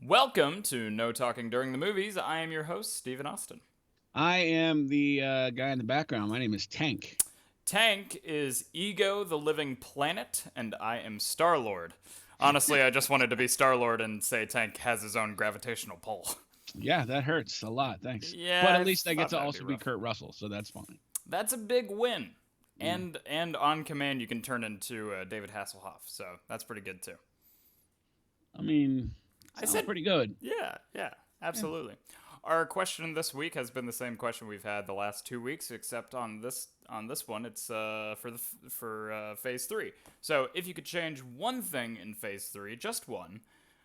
Welcome to No Talking During the Movies. I am your host, Stephen Austin. I am the guy in the background. My name is Tank. Tank is Ego the Living Planet, and I am Star-Lord. Honestly, I just wanted to be Star-Lord and say Tank has his own gravitational pull. Yeah, that hurts a lot. Thanks. Yeah, But I at least I get thought to that'd be also be rough. Kurt Russell, so that's fine. That's a big win. Mm. And on command, you can turn into David Hasselhoff, so that's pretty good too. I mean, I sounds said, pretty good. yeah, Yeah. absolutely. Our question this week has been the same question we've had the last 2 weeks, except on this one, it's for Phase Three. So, if you could change one thing in Phase Three, just one,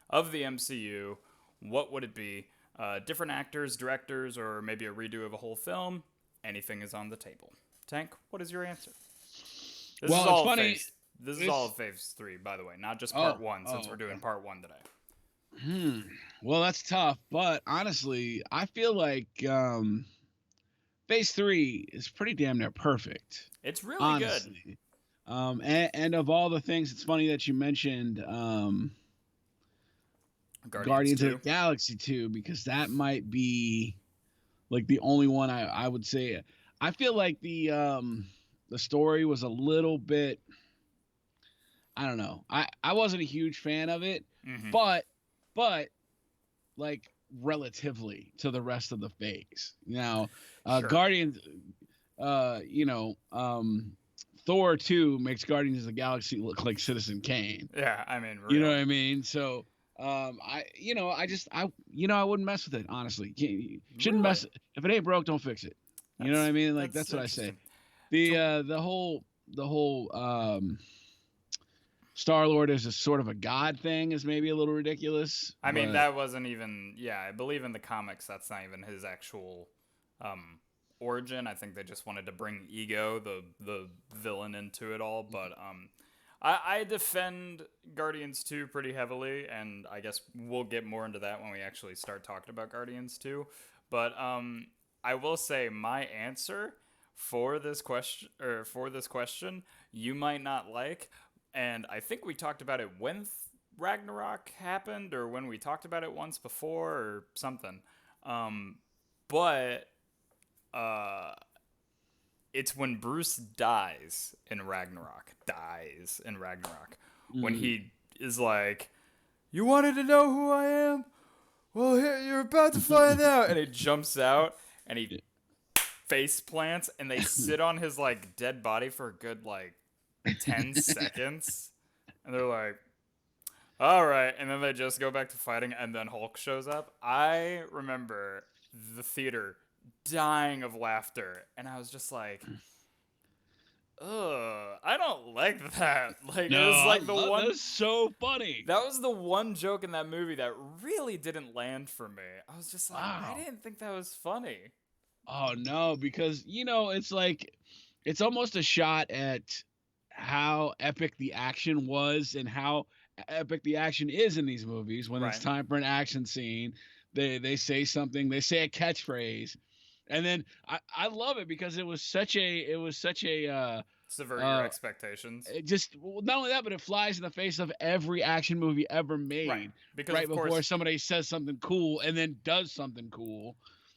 of the MCU, what would it be? Different actors, directors, or maybe a redo of a whole film? Anything is on the table. Tank, what is your answer? This is Well, it's all of funny. Phase. This is all of It's Phase Three, by the way, not just Part oh One, since oh we're doing okay. Part One today. Hmm. Well, that's tough. But honestly, I feel like Phase Three is pretty damn near perfect. It's really good. Honestly. And of all the things, it's funny that you mentioned Guardians Guardians of the 2. Galaxy 2 because that might be like the only one I would say. I feel like the story was a little bit. I don't know. I wasn't a huge fan of it, Mm-hmm. but but like relatively to the rest of the phase. Now, Sure. Guardians, uh, you know, um, Thor 2 makes Guardians of the Galaxy look like Citizen Kane. Yeah, I mean, You know real. what I mean? So I wouldn't mess with it, honestly. You shouldn't Really? mess if it ain't broke, don't fix it. You know what I That's mean? Like that's that's what I say. interesting. The To uh the whole Star Lord is a sort of a god thing is maybe a little ridiculous, I mean, but that wasn't even. Yeah, I believe in the comics that's not even his actual um, origin. I think they just wanted to bring Ego, the villain, into it all. But I defend Guardians 2 pretty heavily, and I guess we'll get more into that when we actually start talking about Guardians 2. But I will say my answer for this question you might not like, and I think we talked about it when Ragnarok happened, or when we talked about it once before, or something. But it's when Bruce dies in Ragnarok, when mm, he is like, "You wanted to know who I am? Well, here you're about to find out," and he jumps out and he face plants, and they sit on his like dead body for a good like 10 seconds, and they're like, all right, and then they just go back to fighting, and then Hulk shows up. I remember the theater dying of laughter, and I was just like, ugh, I don't like that. Like, it no, was I like the love that. one. Is so funny. That was the one joke in that movie that really didn't land for me. I was just like, I Wow. didn't think that was funny. Oh no, because it's like it's almost a shot at how epic the action was and how epic the action is in these movies when it's Right. time for an action scene. They say something, they say a catchphrase, and then I love it because it was such a Subvert your uh expectations. it just well, not only that, but it flies in the face of every action movie ever Right. made. Because, Right of before course, somebody says something cool and then does something cool.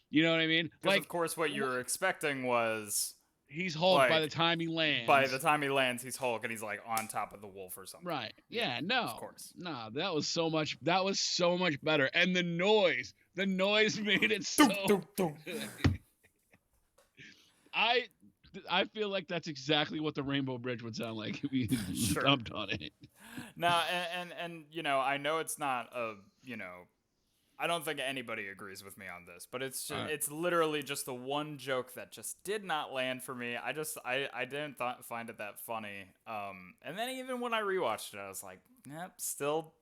You know what I mean? what you were expecting was, He's Hulk by the like, time he by the lands. time he lands, he's Hulk, and he's like on top of the wolf or something. Right. Yeah, Yeah, of no. course. No, that was so much better. And the noise made it Doom, so doom, doom. good. I I feel like that's exactly what the Rainbow Bridge would sound like if you Sure. dumped on it. Now, and I know it's not a I don't think anybody agrees with me on this, but Uh, it's literally just the one joke that just did not land for me. I didn't find it that funny. And then even when I rewatched it, I was like, yep, still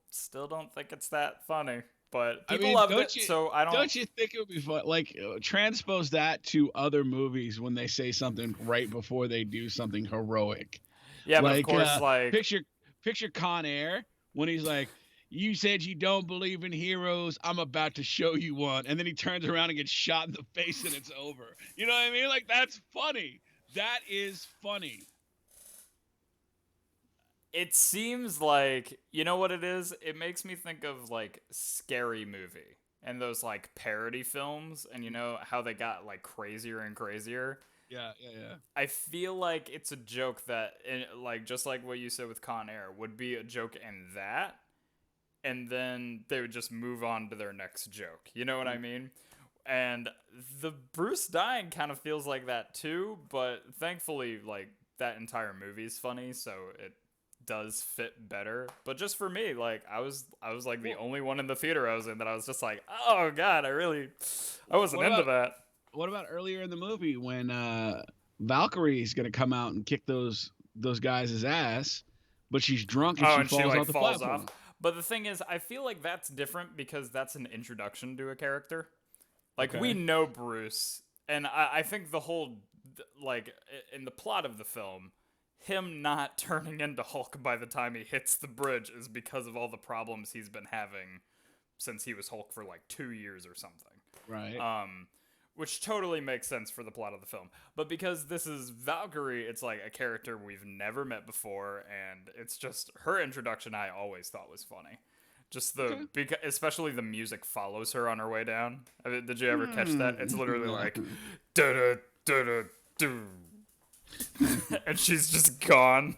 don't think it's that funny. But I people mean, loved it, so I don't. don't you think it would be fun? Like transpose that to other movies when they say something right before they do something heroic. Yeah, but of Like course, like, picture Con Air when he's like, "You said you don't believe in heroes. I'm about to show you one," and then he turns around and gets shot in the face and it's over. You know what I mean? Like that's funny. That is funny. It seems like, you know what it is? It makes me think of like Scary Movie and those like parody films, and you know how they got like crazier and crazier. Yeah, yeah, yeah. I feel like it's a joke that, like, just like what you said with Con Air, would be a joke in that, and then they would just move on to their next joke. You know what I mean? And the Bruce dying kind of feels like that too, but thankfully, like, that entire movie's funny, so it does fit better. But just for me, like, I was like the only one in the theater I was in that I was just like, oh god, I wasn't What into about that. what about earlier in the movie when Valkyrie's gonna come out and kick those guys' ass, but she's drunk and Oh, she and she falls like off the falls off. platform? But the thing is, I feel like that's different because that's an introduction to a character. Like, we Okay. know Bruce, and I think the whole, like, in the plot of the film, him not turning into Hulk by the time he hits the bridge is because of all the problems he's been having since he was Hulk for like 2 years or something. Right. Which totally makes sense for the plot of the film. But because this is Valkyrie, it's like a character we've never met before, and it's just her introduction. I always thought was funny. Just Okay. especially the music follows her on her way down. I mean, did you ever catch that? It's literally No. like, da da da da do, and she's just gone.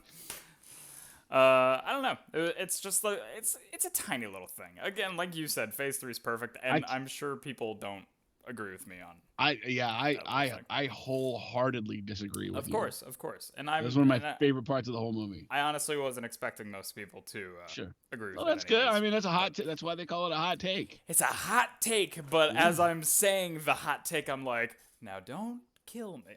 I don't know. It's just like it's a tiny little thing. Again, like you said, Phase 3 is perfect, and I'm sure people don't agree with me on that little thing. I wholeheartedly disagree with you. Of course, and That's one of my favorite parts of the whole movie. I honestly wasn't expecting most people to Sure. agree with Well, that. that's good. anyways. I mean, that's a that's why they call it a hot take. It's a hot take, but as I'm saying the hot take, I'm like, now don't kill me.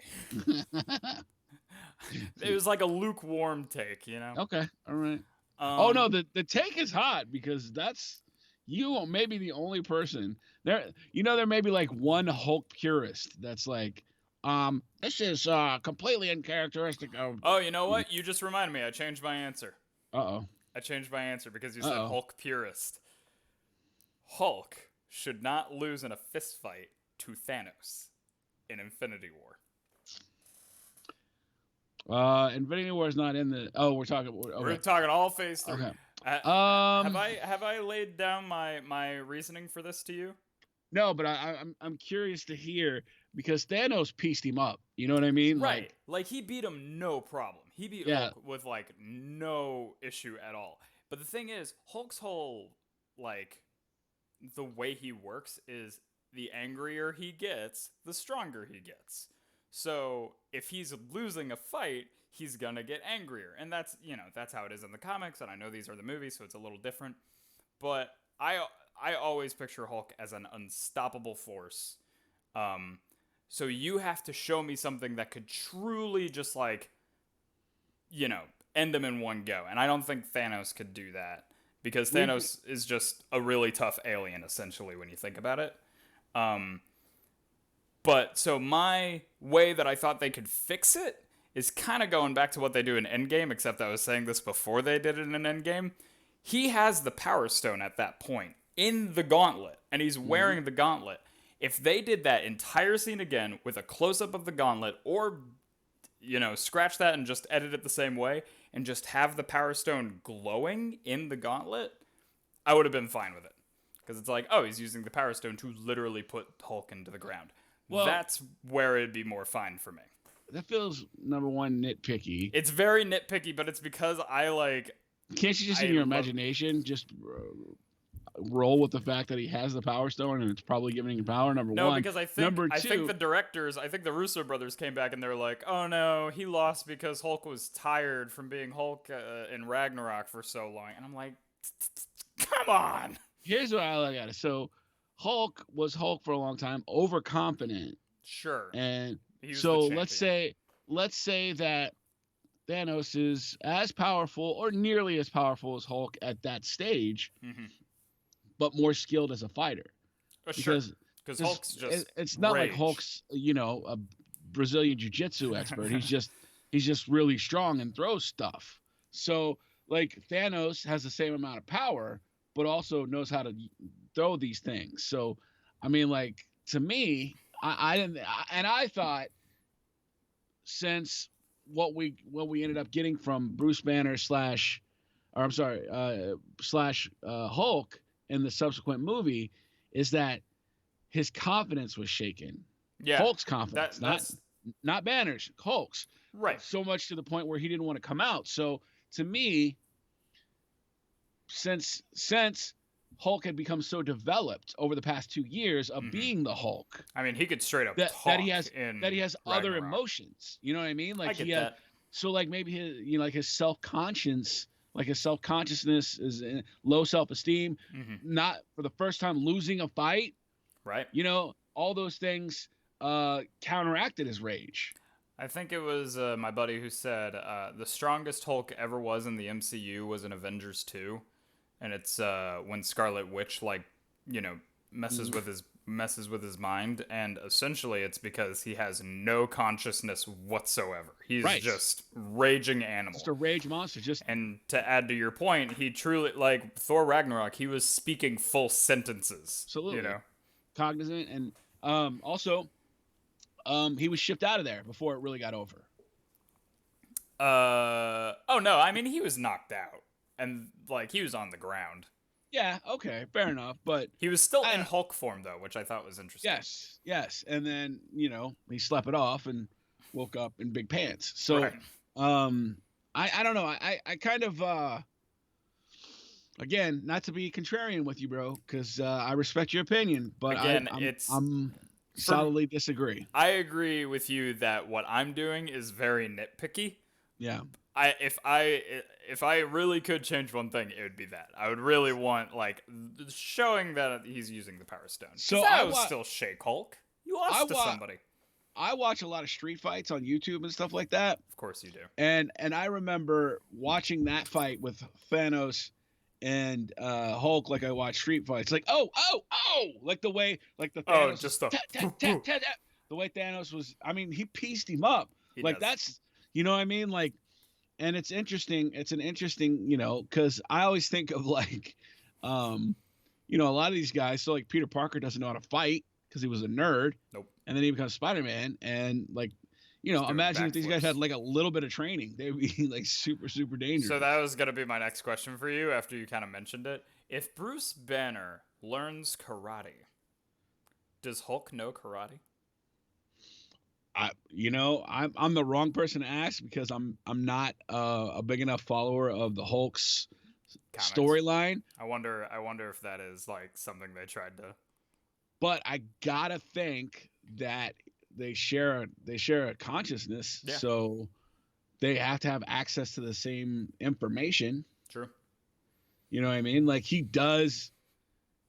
It was like a lukewarm take, you know? Okay. All right. Oh no, the take is hot because that's you may be the only person there. You know, there may be like one Hulk purist that's like, this is completely uncharacteristic of. Oh, you know what? You just reminded me. I changed my answer. Uh-oh. I changed my answer because you said Uh-oh. Hulk purist. Hulk should not lose in a fist fight to Thanos in Infinity War. Infinity War is not in the. Oh, we're talking. Okay. We're talking all Phase 3. Okay. Have I laid down my reasoning for this to you? No, but I'm curious to hear because Thanos pieced him up. You know what I mean? Right. Like he beat him no problem. He beat Yeah. Hulk with like no issue at all. But the thing is, Hulk's whole like the way he works is the angrier he gets, the stronger he gets. So if he's losing a fight, he's gonna get angrier. And that's that's how it is in the comics, and I know these are the movies, so it's a little different. But I always picture Hulk as an unstoppable force. So you have to show me something that could truly just like, end him in one go. And I don't think Thanos could do that because Thanos is just a really tough alien, essentially, when you think about it. But so my way that I thought they could fix it is kind of going back to what they do in Endgame, except I was saying this before they did it in Endgame. He has the Power Stone at that point in the gauntlet, and he's wearing the gauntlet. If they did that entire scene again with a close-up of the gauntlet, or, scratch that and just edit it the same way, and just have the Power Stone glowing in the gauntlet, I would have been fine with it. Because it's like, oh, he's using the Power Stone to literally put Hulk into the ground. Well, that's where it'd be more fine for me. That feels, number one, nitpicky. It's very nitpicky, but it's because I like... Can't you just, in your imagination, just roll with the fact that he has the Power Stone and it's probably giving him power, number one? No, because I think, number I two, think the directors, I think the Russo brothers came back and they were like, oh no, he lost because Hulk was tired from being Hulk in Ragnarok for so long. And I'm like, come on! Here's what I look at it. So, Hulk was Hulk for a long time, overconfident. Sure. And so let's say that Thanos is as powerful or nearly as powerful as Hulk at that stage, but more skilled as a fighter. Because Hulk's just it's not like Hulk's a Brazilian jiu-jitsu expert. he's just really strong and throws stuff. So like Thanos has the same amount of power, but also knows how to throw these things. So I mean, like, to me, I thought since what we ended up getting from Bruce Banner or I'm sorry, slash Hulk in the subsequent movie, is that his confidence was shaken. Yeah, Hulk's confidence, that's not Banner's, Hulk's. right. So much to the point where he didn't want to come out. So to me, since Hulk had become so developed over the past 2 years of being the Hulk, I mean, he could straight up that he talk has in other Ragnarok. emotions. You know what I mean? I Like he get had that. so like maybe his like his self-conscience, like his self-consciousness is low self-esteem, not for the first time losing a fight, Right. all those things counteracted his rage. I think it was my buddy who said the strongest Hulk ever was in the MCU was in Avengers 2, and it's when Scarlet Witch you know messes Mhm. with his mind, and essentially it's because he has no consciousness whatsoever. He's Right. just raging animal. Just a rage monster. Just And to add to your point, he truly, like Thor Ragnarok, he was speaking full sentences. absolutely cognizant, and also he was shipped out of there before it really got over. Oh no, I mean he was knocked out, and like he was on the ground. Yeah, okay, fair enough, but He was still in Hulk form though, which I thought was interesting. yes, and then he slept it off and woke up in big pants. So, Right. I don't know. I kind of again, not to be contrarian with you, bro, because I respect your opinion, but Again, I'm solidly disagree. I agree with you that what I'm doing is very nitpicky. Yeah. If I really could change one thing, it would be that. I would really want like showing that he's using the Power Stone. So I was still Shake Hulk. You lost to somebody. I watch a lot of street fights on YouTube and stuff like that. Of course you do. And I remember watching that fight with Thanos and Hulk like I watched street fights. Like oh, like the way like the Thanos just the the way Thanos was. I mean, he pieced him up. That's what I mean. Like, and it's interesting. It's an interesting because I always think of like a lot of these guys. So like Peter Parker doesn't know how to fight because he was a nerd. Nope. And then he becomes Spider-Man, and like, imagine if these guys had like a little bit of training, they would be like super, super dangerous. So that was gonna be my next question for you after you kind of mentioned it. If Bruce Banner learns karate, does Hulk know karate? I'm the wrong person to ask because I'm not a big enough follower of the Hulk's storyline. I wonder if that is like something they tried to. But I gotta think that they share a consciousness, so they have to have access to the same information. True. You know what I mean? Like he does,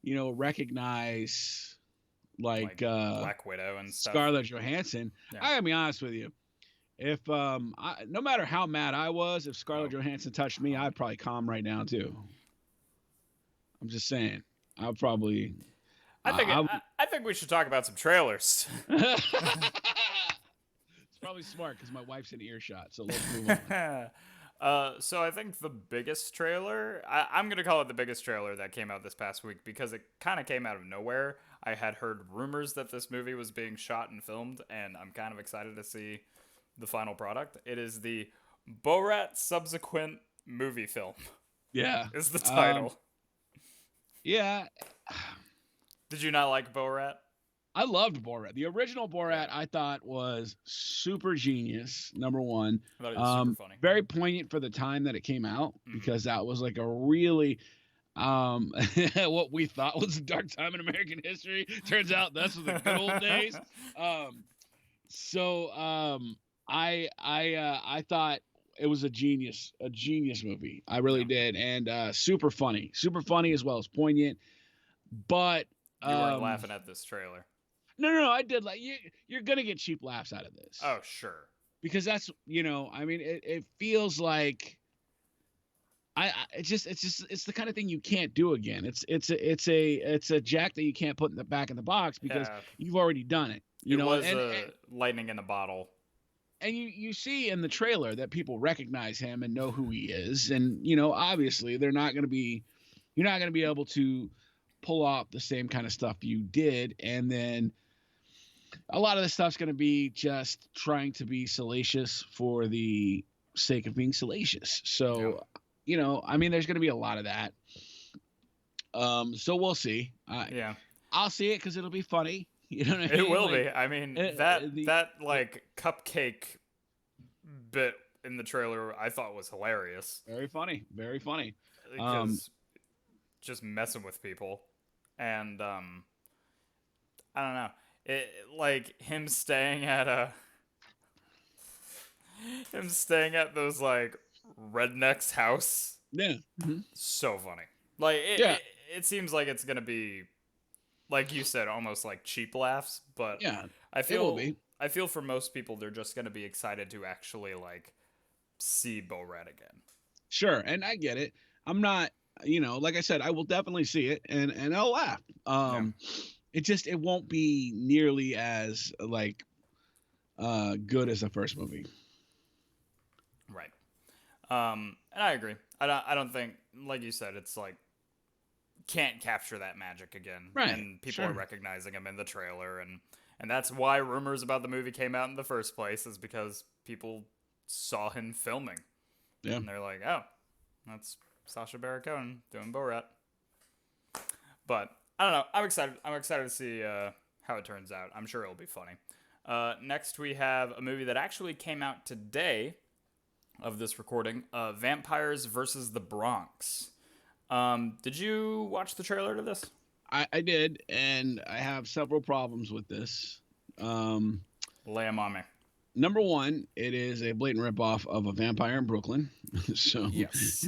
recognize like Black Widow and stuff. Scarlett Johansson. Yeah. I gotta be honest with you. If no matter how mad I was, if Scarlett Johansson touched me, I'd probably calm right down too. I'm just saying. I'll probably. I think we should talk about some trailers. It's probably smart because my wife's in earshot. So let's move on. So I think the biggest trailer, I'm going to call it the biggest trailer that came out this past week because it kind of came out of nowhere. I had heard rumors that this movie was being shot and filmed, and I'm kind of excited to see the final product. It is the Borat subsequent movie film. Yeah. Is the title. Yeah. Did you not like Borat? I loved Borat. The original Borat I thought was super genius, number one. I thought it was super funny. Very poignant for the time that it came out because that was like a really what we thought was a dark time in American history. Turns out that's the good old days. I thought it was a genius movie. I really did. And super funny as well as poignant. But you weren't laughing at this trailer. No, I did. Like you're gonna get cheap laughs out of this. Oh, sure. Because that's I mean, it feels like it's the kind of thing you can't do again. It's a jack that you can't put in the back of the box because you've already done it. It was lightning in a bottle. And you see in the trailer that people recognize him and know who he is, and obviously you're not gonna be able to pull off the same kind of stuff you did, and then a lot of the stuff's going to be just trying to be salacious for the sake of being salacious. So I mean, there's going to be a lot of that. So we'll see. Yeah. I'll see it because it'll be funny. You know what I It mean? will be. Like, I mean, the that like cupcake bit in the trailer I thought was hilarious. very funny, very funny. Because just messing with people, and I don't know, it like him staying at those like rednecks house. Yeah, So funny. Like yeah, it seems like it's gonna be, like you said, almost like cheap laughs, but yeah. I It will feel be. I feel for most people they're just gonna be excited to actually like see Bo Rat again. Sure, and I get it. I'm not, like I said, I will definitely see it and I'll laugh. Yeah. It won't be nearly as like good as the first movie. Right. And I agree. I don't think, like you said, it's like can't capture that magic again, Right. and people are Sure. recognizing him in the trailer, and that's why rumors about the movie came out in the first place, is because people saw him filming, Yeah. and they're like, oh, that's Sacha Baron Cohen doing Borat. But I don't know. I'm excited. I'm excited to see how it turns out. I'm sure it'll be funny. Next, we have a movie that actually came out today of this recording, Vampires versus the Bronx. Did you watch the trailer to this? I did, and I have several problems with this. Lay 'em on me. Number one, it is a blatant ripoff of a vampire in Brooklyn, so Yes.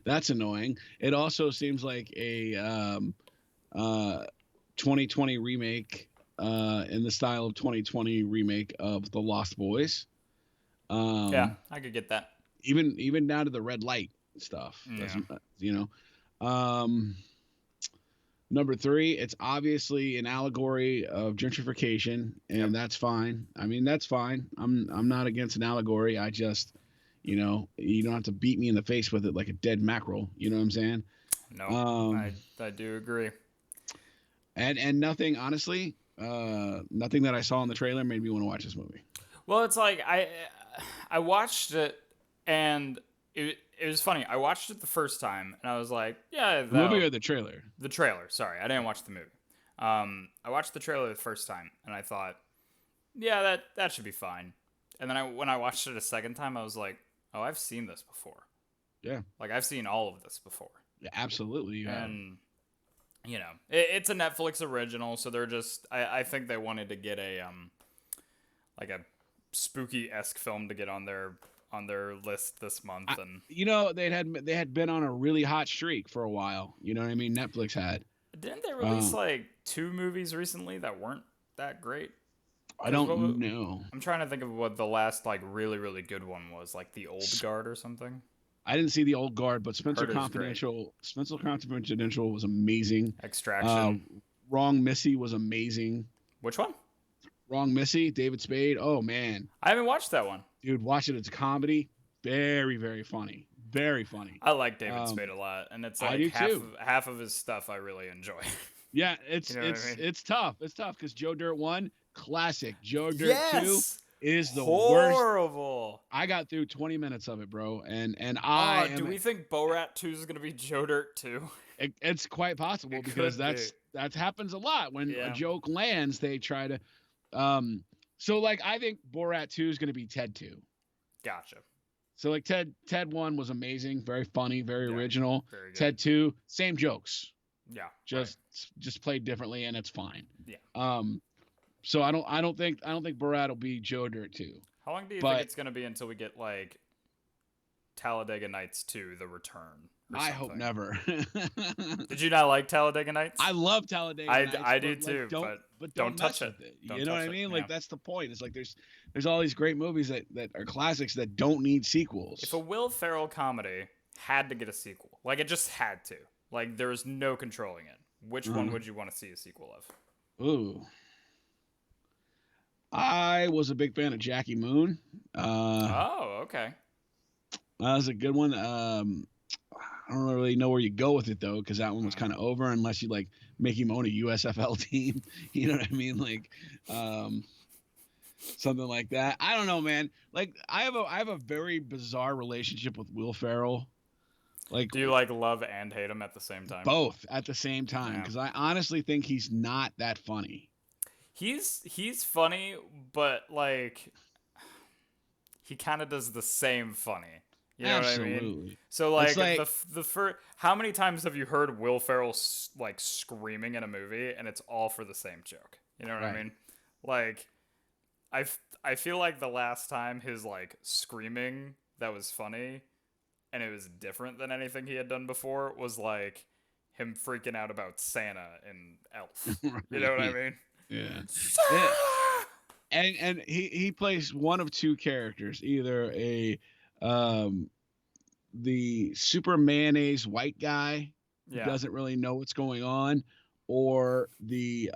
that's annoying. It also seems like a 2020 remake, in the style of 2020 remake of The Lost Boys. Yeah, I could get that. Even down to the red light stuff. Yeah. Number three, it's obviously an allegory of gentrification, and Yep. that's fine. I mean, that's fine. I'm not against an allegory. I just, you don't have to beat me in the face with it like a dead mackerel. You know what I'm saying? No, Um, I do agree. and nothing, honestly, nothing that I saw in the trailer made me want to watch this movie. Well, it's like I watched it, and it was funny. I watched it the first time, and I was like, yeah, The movie or the trailer? the trailer. Sorry, I didn't watch the movie. I watched the trailer the first time, and I thought, yeah, that should be fine. And then when I watched it a second time, I was like, oh, I've seen this before. Yeah, Like I've seen all of this before. yeah, absolutely. Yeah. And it's a Netflix original, so they're just I think they wanted to get a like a spooky-esque film to get on their list this month. And They had been on a really hot streak for a while. You know what I mean? Netflix had. didn't they release like 2 movies recently that weren't that great? I don't know. I'm trying to think of what the last like really really good one was, like The Old Guard or something. I didn't see The Old Guard, but Spencer Heard it was great. Confidential was amazing. Extraction. Wrong Missy was amazing. Which one? Wrong Missy, David Spade. Oh man, I haven't watched that one. dude, watch it. It's a comedy. Very, very funny. Very funny. I like David Spade a lot, and it's I like do too. half of his stuff I really enjoy. Yeah, it's You know what I mean? it's tough. It's tough because Joe Dirt 1, classic. Joe Dirt 2 is the worst. Horrible. I got through 20 minutes of it, bro, and Do we think Borat 2 is gonna be Joe Dirt 2? it's quite possible It because could be. that happens a lot when Yeah. a joke lands. They try to, so like I think Borat 2 is going to be Ted 2. Gotcha. So like Ted 1 was amazing, very funny, very Yeah, original. very good. Ted 2, same jokes, Yeah. just played differently, and it's fine. Yeah. So I don't think Borat will be Joe Dirt 2. How long do you But- think it's gonna be until we get like Talladega Nights 2: The Return? or I hope something? never. Did you not like Talladega Nights? I love Talladega Nights. I do but, like, too, but don't touch mess it. with Don't You know what touch I it, mean? yeah. Like that's the point. It's like there's all these great movies that are classics that don't need sequels. If a Will Ferrell comedy had to get a sequel, like it just had to, like there was no controlling it, which one would you want to see a sequel of? Ooh. I was a big fan of Jackie Moon. Oh, okay. That was a good one. I don't really know where you go with it though, because that one was kind of over unless you like make him own a USFL team. You know what I mean? Like, something like that. I don't know, man. Like, I have a very bizarre relationship with Will Ferrell. Like Do you like love and hate him at the same time? both at the same time, Yeah. because I honestly think he's not that funny. He's funny, but like he kind of does the same funny. You know what I mean? Absolutely. So It's like like the first, how many times have you heard Will Ferrell like screaming in a movie and it's all for the same joke? You know what I right. mean? Like I feel like the last time his like screaming that was funny and it was different than anything he had done before was like him freaking out about Santa and Elf. You know what I Right. mean? Yeah. Yeah. Santa! And he plays one of two characters, either a um the super mayonnaise white guy who Yeah. doesn't really know what's going on, or the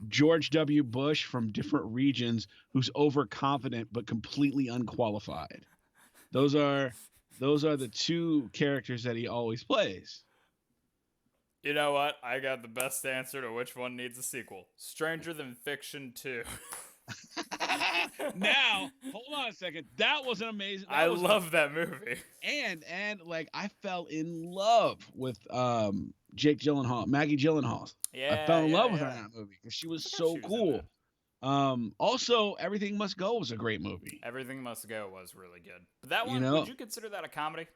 George W. Bush from different regions who's overconfident but completely unqualified. Those are the two characters that he always plays. You know what? I got the best answer to which one needs a sequel. Stranger Than Fiction 2. Now, hold on a second. That was an amazing. I That was a love that movie. and like I fell in love with Jake Gyllenhaal, Maggie Gyllenhaal. I Yeah, fell in yeah, love with her yeah. in that movie because she was I forgot so she was in cool. that. Also, Everything Must Go was a great movie. Everything Must Go was really good. But that You one, know, would you consider that a comedy?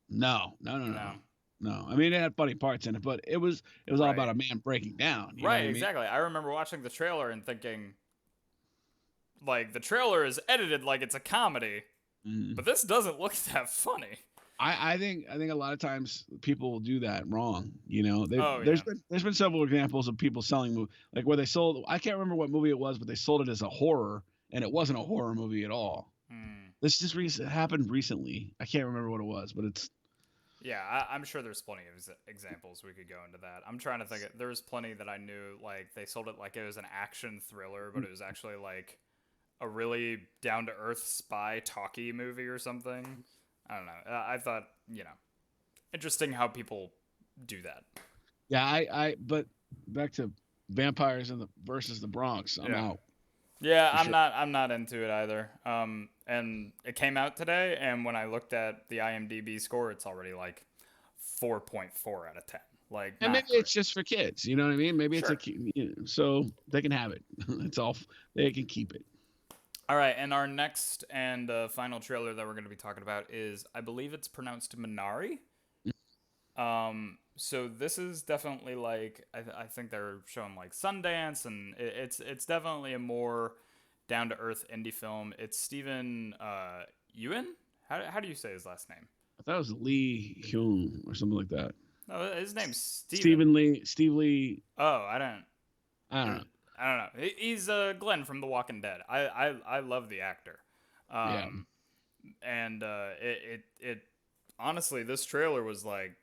no. No. No. I mean, it had funny parts in it, but it was all about Right. a man breaking down. You know what Right, I mean? exactly. I remember watching the trailer and thinking, like, the trailer is edited like it's a comedy, Mhm. but this doesn't look that funny. I think a lot of times people will do that wrong. You know, Oh, there's yeah. been several examples of people selling like where they sold. I can't remember what movie it was, but they sold it as a horror, and it wasn't a horror movie at all. Hmm. This just happened recently. I can't remember what it was, but it's Yeah, I'm sure there's plenty of examples we could go into that. I'm trying to think. There was plenty that I knew, like, they sold it like it was an action thriller, but it was actually, like, a really down-to-earth spy talkie movie or something. I don't know. I thought, interesting how people do that. yeah. But back to vampires and the versus the Bronx. I'm Yeah. out Yeah, for I'm sure. not I'm not into it either. And it came out today, and when I looked at the IMDb score, it's already like 4.4 out of 10. Like, And not maybe great. it's just for kids. You know what I mean? Maybe it's Sure. so they can have it. It's all they can keep it. All right, and our next and final trailer that we're going to be talking about is, I believe it's pronounced Minari. So this is definitely like, I think they're showing like Sundance, and it's definitely a more down to earth indie film. It's Stephen Ewan. How do you say his last name? I thought it was Lee Hyun or something like that. No, his name's Steven. Stephen Lee, Steve Lee. Oh, I don't. I don't know. I don't know. He's Glenn from The Walking Dead. I love the actor. Yeah. And it honestly, this trailer was like,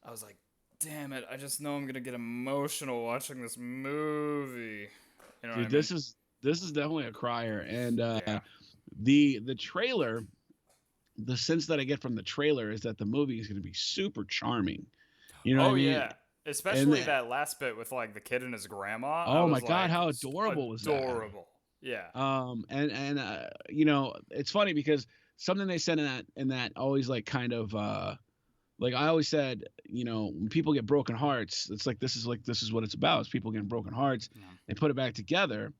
I was like, damn it, I just know I'm gonna get emotional watching this movie. You know what I Dude, mean? this is definitely a crier, and Yeah. the trailer, the sense that I get from the trailer is that the movie is going to be super charming. You know what Oh I mean? yeah. And Especially that last bit with like the kid and his grandma. I oh my was God, like, how adorable was that? adorable. Yeah. And it's funny because something they said in that always like kind of like I always said, when people get broken hearts, it's like this is what it's about. It's people getting broken hearts. Yeah. They put it back together,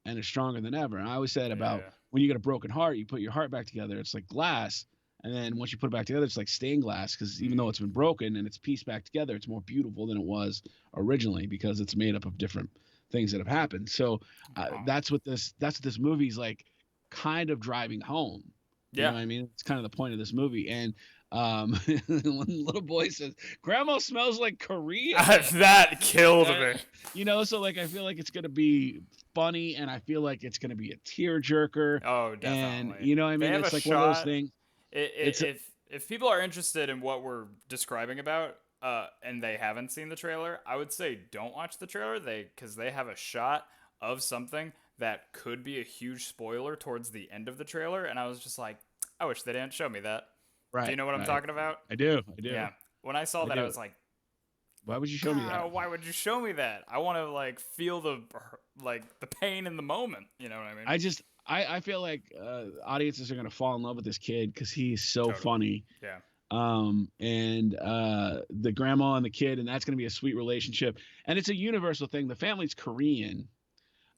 and it's stronger than ever. And I always said about Yeah. when you get a broken heart, you put your heart back together. It's like glass, and then once you put it back together, it's like stained glass. Because even though it's been broken and it's pieced back together, it's more beautiful than it was originally because it's made up of different things that have happened. So Wow. that's what this movie's like, kind of driving home. You know Yeah. what I mean? It's kind of the point of this movie. And one little boy says, "Grandma smells like Korea." That killed me. So like I feel like it's gonna be funny, and I feel like it's gonna be a tearjerker. Oh, And definitely. you know what I They mean? have It's a like one of those shot. things. It's If people are interested in what we're describing about, and they haven't seen the trailer, I would say don't watch the trailer. Because they have a shot of something that could be a huge spoiler towards the end of the trailer, and I was just like, I wish they didn't show me that. right. Do you know what I'm right. talking about? I do. Yeah. When I saw I that, I do. was like, Why would you show me that? why would you show me that? I want to like feel the pain in the moment. You know what I mean? I feel like audiences are gonna fall in love with this kid because he's so Totally. funny. Yeah. and the grandma and the kid, and that's going to be a sweet relationship. And it's a universal thing. The family's Korean.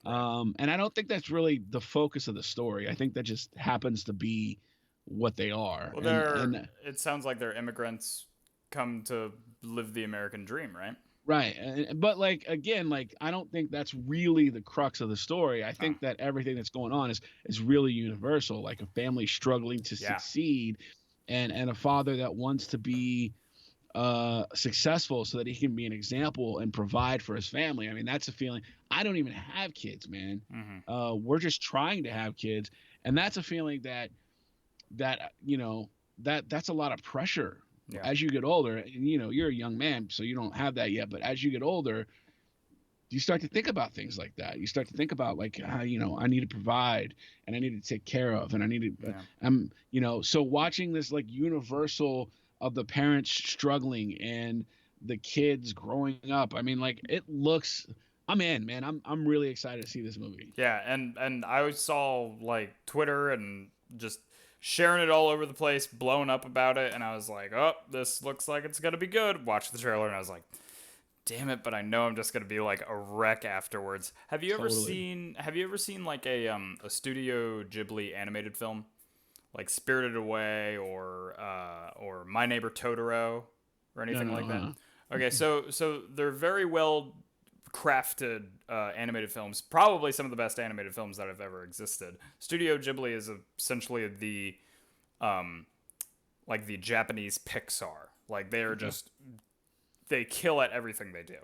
Right. And I don't think that's really the focus of the story. I think that just happens to be what they are. Well, And it sounds like they're immigrants come to live the American dream, right? right. But like again, like I don't think that's really the crux of the story. I Oh, think that everything that's going on is really universal, like a family struggling to yeah. succeed and a father that wants to be successful so that he can be an example and provide for his family. I mean, that's a feeling. I don't even have kids, man. Hmm. We're just trying to have kids, and that's a feeling that that's a lot of pressure Yeah. as you get older. And you're a young man, so you don't have that yet. But as you get older, you start to think about things like that. You start to think about like, I need to provide and I need to take care of, and I need to, Yeah. so watching this like universal of the parents struggling and the kids growing up. I mean, like it looks, I'm in, man. I'm really excited to see this movie. Yeah, and I saw like Twitter and just sharing it all over the place, blowing up about it, and I was like, "Oh, this looks like it's gonna be good." Watched the trailer, and I was like, "Damn it!" But I know I'm just gonna be like a wreck afterwards. Totally. Have you ever seen like a Studio Ghibli animated film, like Spirited Away or My Neighbor Totoro or No, anything no. like that? Okay, so they're very well crafted animated films, probably some of the best animated films that have ever existed. Studio Ghibli is essentially um, the Japanese Pixar. Like they are Okay. just they kill at everything they do.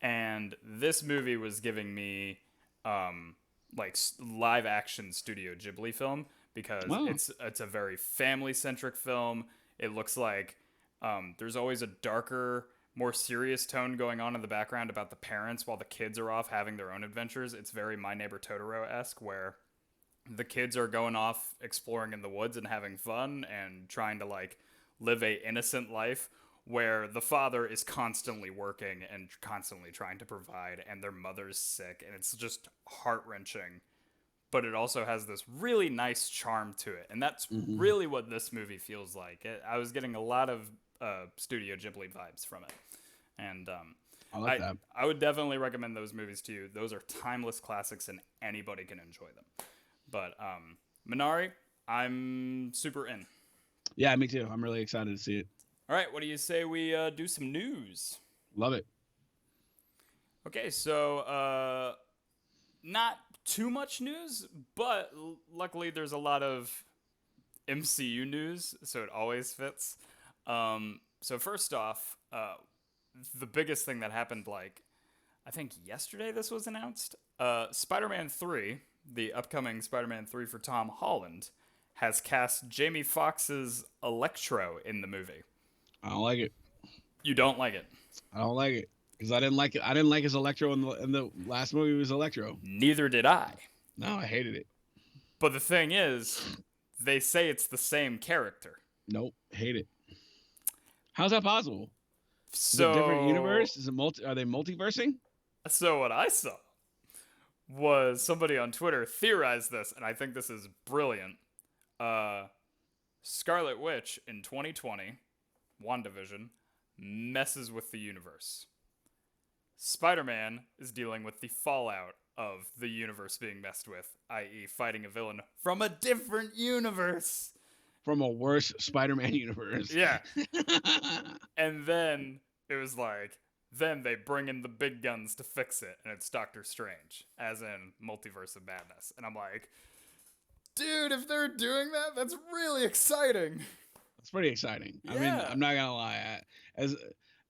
And this movie was giving me live action Studio Ghibli film because Wow. it's a very family centric film. It looks like there's always a darker, more serious tone going on in the background about the parents while the kids are off having their own adventures. It's very My Neighbor Totoro esque, where the kids are going off exploring in the woods and having fun and trying to like live a innocent life, where the father is constantly working and constantly trying to provide, and their mother's sick, and it's just heart-wrenching, but it also has this really nice charm to it, and that's Hmm. really what this movie feels like. I was getting a lot of Studio Ghibli vibes from it, and I like I that. I would definitely recommend those movies to you. Those are timeless classics, and anybody can enjoy them. But Minari, I'm super in. Yeah, me too. I'm really excited to see it. All right, what do you say we do some news? Love it. Okay, so not too much news, but luckily there's a lot of MCU news, so it always fits. So first off, the biggest thing that happened, like I think yesterday, this was announced. Spider-Man 3, the upcoming Spider-Man 3 for Tom Holland, has cast Jamie Foxx's Electro in the movie. I don't like it. You don't like it. I don't like it because I didn't like it. I didn't like his Electro in the last movie. Was Electro. Neither did I. No, I hated it. But the thing is, they say it's the same character. Nope, hate it. How's that possible? Is it a different So, universe? Is it multi? Are they multiversing? so what I saw was somebody on Twitter theorized this, and I think this is brilliant. Uh, Scarlet Witch in 2020, WandaVision, messes with the universe. Spider Man is dealing with the fallout of the universe being messed with, i.e., fighting a villain from a different universe. From a worse Spider-Man universe. Yeah. And then it was like, then they bring in the big guns to fix it, and it's Doctor Strange, as in Multiverse of Madness. And I'm like, dude, if they're doing that, that's really exciting. It's pretty exciting. I mean, Yeah. I'm not gonna lie. As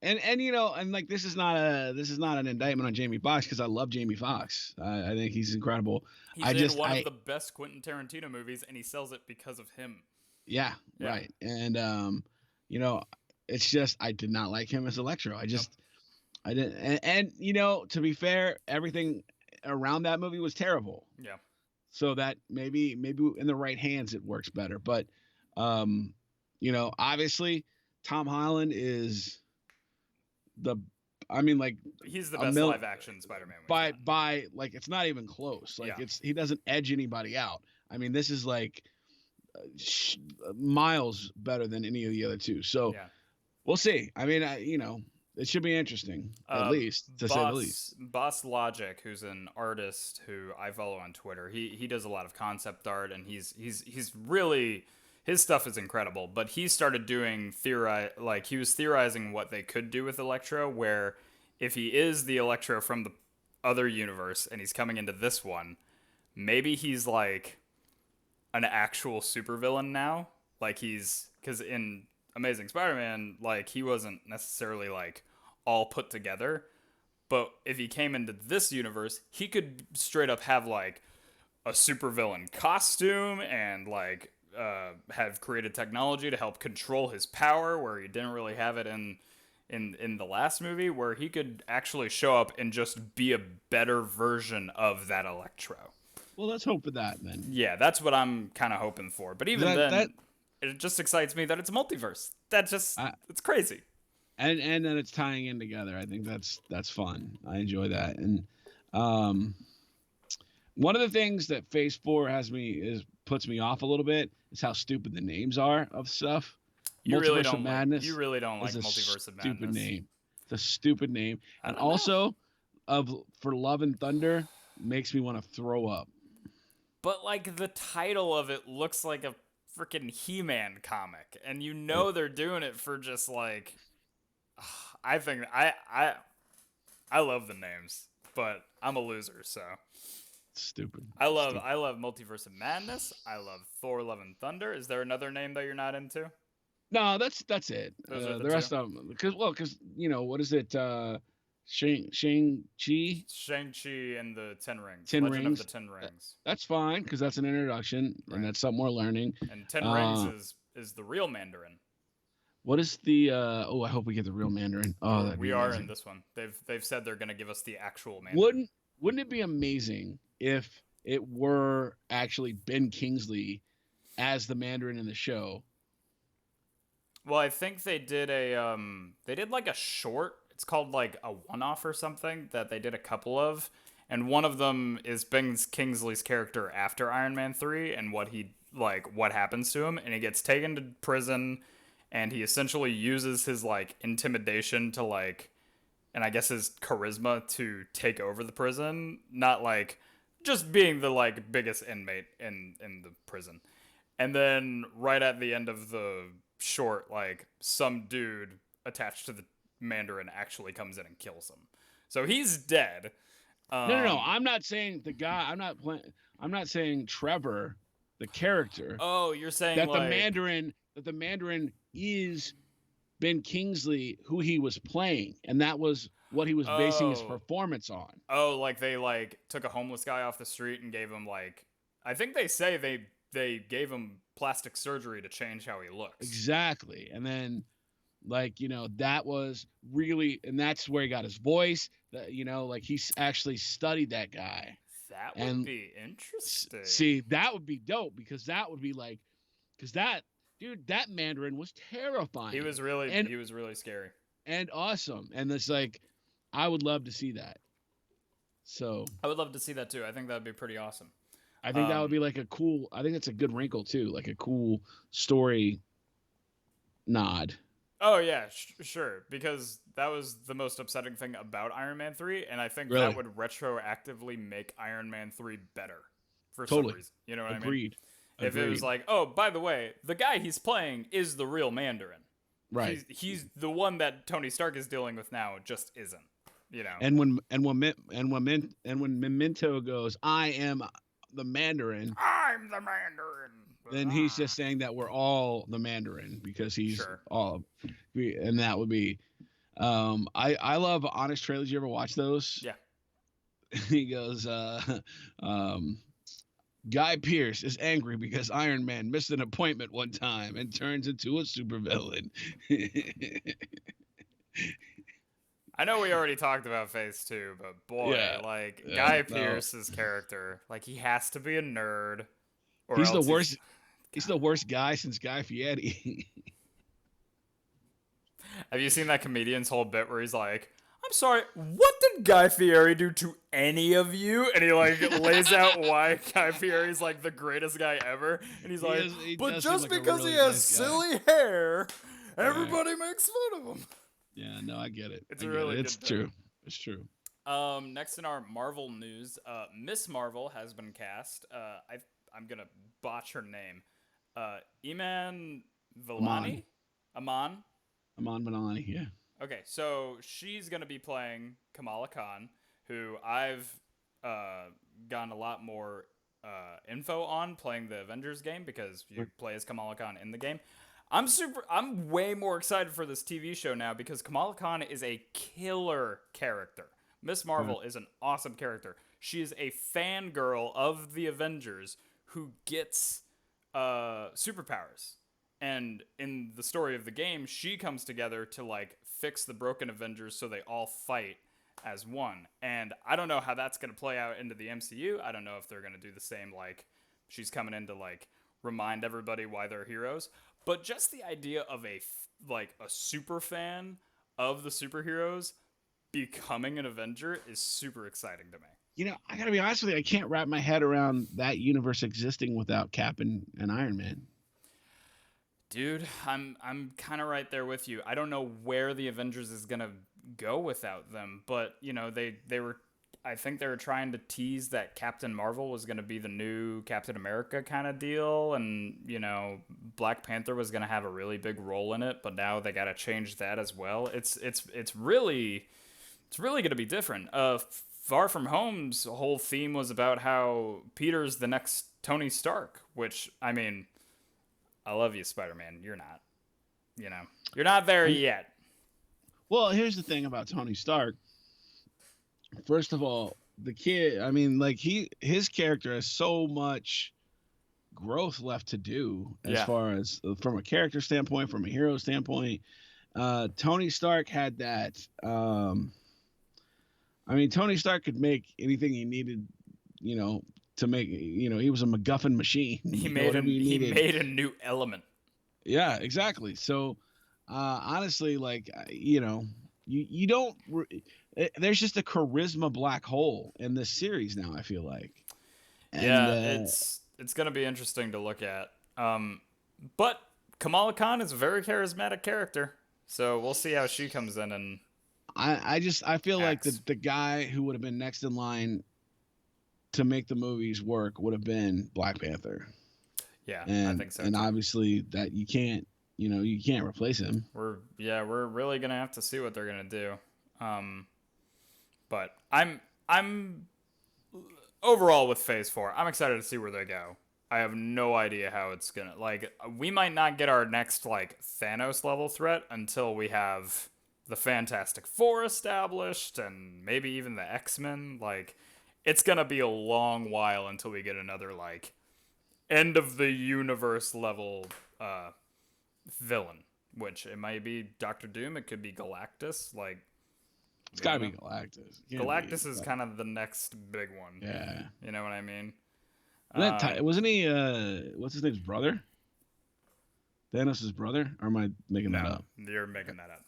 and and like this is not an indictment on Jamie Foxx because I love Jamie Foxx. I think he's incredible. He's I in just one of I the best Quentin Tarantino movies, and he sells it because of him. Yeah, Yeah. right. And you know, it's just I did not like him as Electro. Nope. I didn't and to be fair, everything around that movie was terrible. Yeah. So that maybe in the right hands it works better. But um, obviously Tom Holland is the I mean like He's the a best mil live action Spider Man we've gotten. by like it's not even close. Like Yeah. he doesn't edge anybody out. I mean, this is like sh- miles better than any of the other two. So Yeah. we'll see. I mean, it should be interesting, at least, to say the least. Boss Logic, who's an artist who I follow on Twitter, he does a lot of concept art, and he's really, his stuff is incredible. But he started doing he was theorizing what they could do with Electro, where if he is the Electro from the other universe and he's coming into this one, maybe he's like an actual supervillain now. Like he's, because in Amazing Spider-Man, like he wasn't necessarily like all put together. But if he came into this universe, he could straight up have like a supervillain costume and like have created technology to help control his power, where he didn't really have it in the last movie, where he could actually show up and just be a better version of that Electro. Well, let's hope for that then. Yeah, that's what I'm kind of hoping for. But even then, it just excites me that it's a multiverse. That's just, it's crazy. And then it's tying in together. I think that's fun. I enjoy that. And one of the things that Phase 4 puts me off a little bit is how stupid the names are of stuff. You really Multiverse of Madness. You really don't like Multiverse of Madness. Stupid name. It's a stupid name. And also, For Love and Thunder makes me want to throw up. But like the title of it looks like a freaking He-Man comic, and you know they're doing it for just like, I think I love the names, but I'm a loser, so stupid. I love Multiverse of Madness. I love Thor: Love and Thunder. Is there another name that you're not into? No, that's it. Those are the rest of them, because what is it? Shang-Chi? Shang-Chi and the Ten Rings. Legend of the Ten Rings. That's fine, because that's an introduction, and that's something we're learning. And Ten Rings is the real Mandarin. What is the? I hope we get the real Mandarin. Oh, we are in this one. They've said they're going to give us the actual Mandarin. Wouldn't it be amazing if it were actually Ben Kingsley as the Mandarin in the show? Well, I think they did like a short. It's called like a one-off or something that they did a couple of, and one of them is Ben Kingsley's character after Iron Man 3 and what happens to him, and he gets taken to prison, and he essentially uses his like intimidation to like, and I guess his charisma to take over the prison, not like just being the like biggest inmate in the prison. And then right at the end of the short, like some dude attached to the Mandarin actually comes in and kills him, so he's dead. No. I'm not saying the guy. I'm not saying Trevor, the character. Oh, you're saying that like the Mandarin is Ben Kingsley, who he was playing, and that was what he was basing his performance on. Oh, like they like took a homeless guy off the street and gave him like, I think they say they gave him plastic surgery to change how he looks. Exactly. And then that was really, and that's where he got his voice. Like he's actually studied that guy. That would be interesting. See, that would be dope, because that would be like, that Mandarin was terrifying. He was really scary and awesome. And it's like, I would love to see that. So I would love to see that too. I think that'd be pretty awesome. I think that would be like I think it's a good wrinkle too, like a cool story nod. Oh yeah, sure. Because that was the most upsetting thing about Iron Man 3, and I think that would retroactively make Iron Man 3 better for some reason. You know what I mean? Agreed. If it was like, oh, by the way, the guy he's playing is the real Mandarin. Right. He's the one that Tony Stark is dealing with now. Just isn't. And when Memento goes, I am the Mandarin. I'm the Mandarin. Then he's just saying that we're all the Mandarin, because he's all, and that would be. I love Honest Trailers. You ever watch those? Yeah. He goes, Guy Pearce is angry because Iron Man missed an appointment one time and turns into a supervillain. I know we already talked about Phase 2, but boy, Guy Pearce's character, like he has to be a nerd. Or he's the worst. He's the worst guy since Guy Fieri. Have you seen that comedian's whole bit where he's like, I'm sorry, what did Guy Fieri do to any of you? And he like lays out why Guy Fieri is like the greatest guy ever. And he's like, He but does seem just like a because he really has nice guy. silly hair, Yeah. everybody makes fun of him. Yeah, no, I get it. It's I a get really it. good It's thing. true. It's true. Next in our Marvel news, Miss Marvel has been cast. I'm gonna botch her name. Iman Amon. Vellani? Aman? Amon Benani, yeah. Okay, so she's gonna be playing Kamala Khan, who I've gotten a lot more info on playing the Avengers game because you play as Kamala Khan in the game. I'm way more excited for this TV show now because Kamala Khan is a killer character. Miss Marvel is an awesome character. She is a fangirl of the Avengers who gets superpowers. And in the story of the game, she comes together to like fix the broken Avengers so they all fight as one. And I don't know how that's going to play out into the MCU. I don't know if they're going to do the same, like she's coming in to like remind everybody why they're heroes. But just the idea of a super fan of the superheroes becoming an Avenger is super exciting to me. You know, I gotta be honest with you, I can't wrap my head around that universe existing without Cap and Iron Man. Dude, I'm kind of right there with you. I don't know where the Avengers is gonna go without them, but you know they were. I think they were trying to tease that Captain Marvel was gonna be the new Captain America kind of deal, and you know Black Panther was gonna have a really big role in it, but now they gotta change that as well. It's really gonna be different. Far From Home's whole theme was about how Peter's the next Tony Stark, which I mean. I love you, Spider-Man. You're not. You know, you're not there yet. Well, here's the thing about Tony Stark. First of all, the kid, I mean, like his character has so much growth left to do as far as from a character standpoint, from a hero standpoint. Tony Stark had that. I mean, Tony Stark could make anything he needed, you know, to make, you know, he was a MacGuffin machine. He made a new element. Yeah, exactly. So, honestly, like, you know, you don't. There's just a charisma black hole in this series now. I feel like. And, it's gonna be interesting to look at. But Kamala Khan is a very charismatic character, so we'll see how she comes in and. I feel like the guy who would have been next in line to make the movies work would have been Black Panther. Yeah, I think so. And too. Obviously that you can't replace him. We're really gonna have to see what they're gonna do. But I'm overall with Phase 4. I'm excited to see where they go. I have no idea how it's gonna we might not get our next like Thanos level threat until we have the Fantastic Four established and maybe even the X-Men. Like it's gonna be a long while until we get another like end of the universe level villain, which it might be Doctor Doom, it could be Galactus. Like it's gotta be Galactus. Galactus is kind of the next big one. Yeah, you know what I mean. Wasn't he? What's his name's brother? Thanos' brother? Or am I making that up? You're making that up.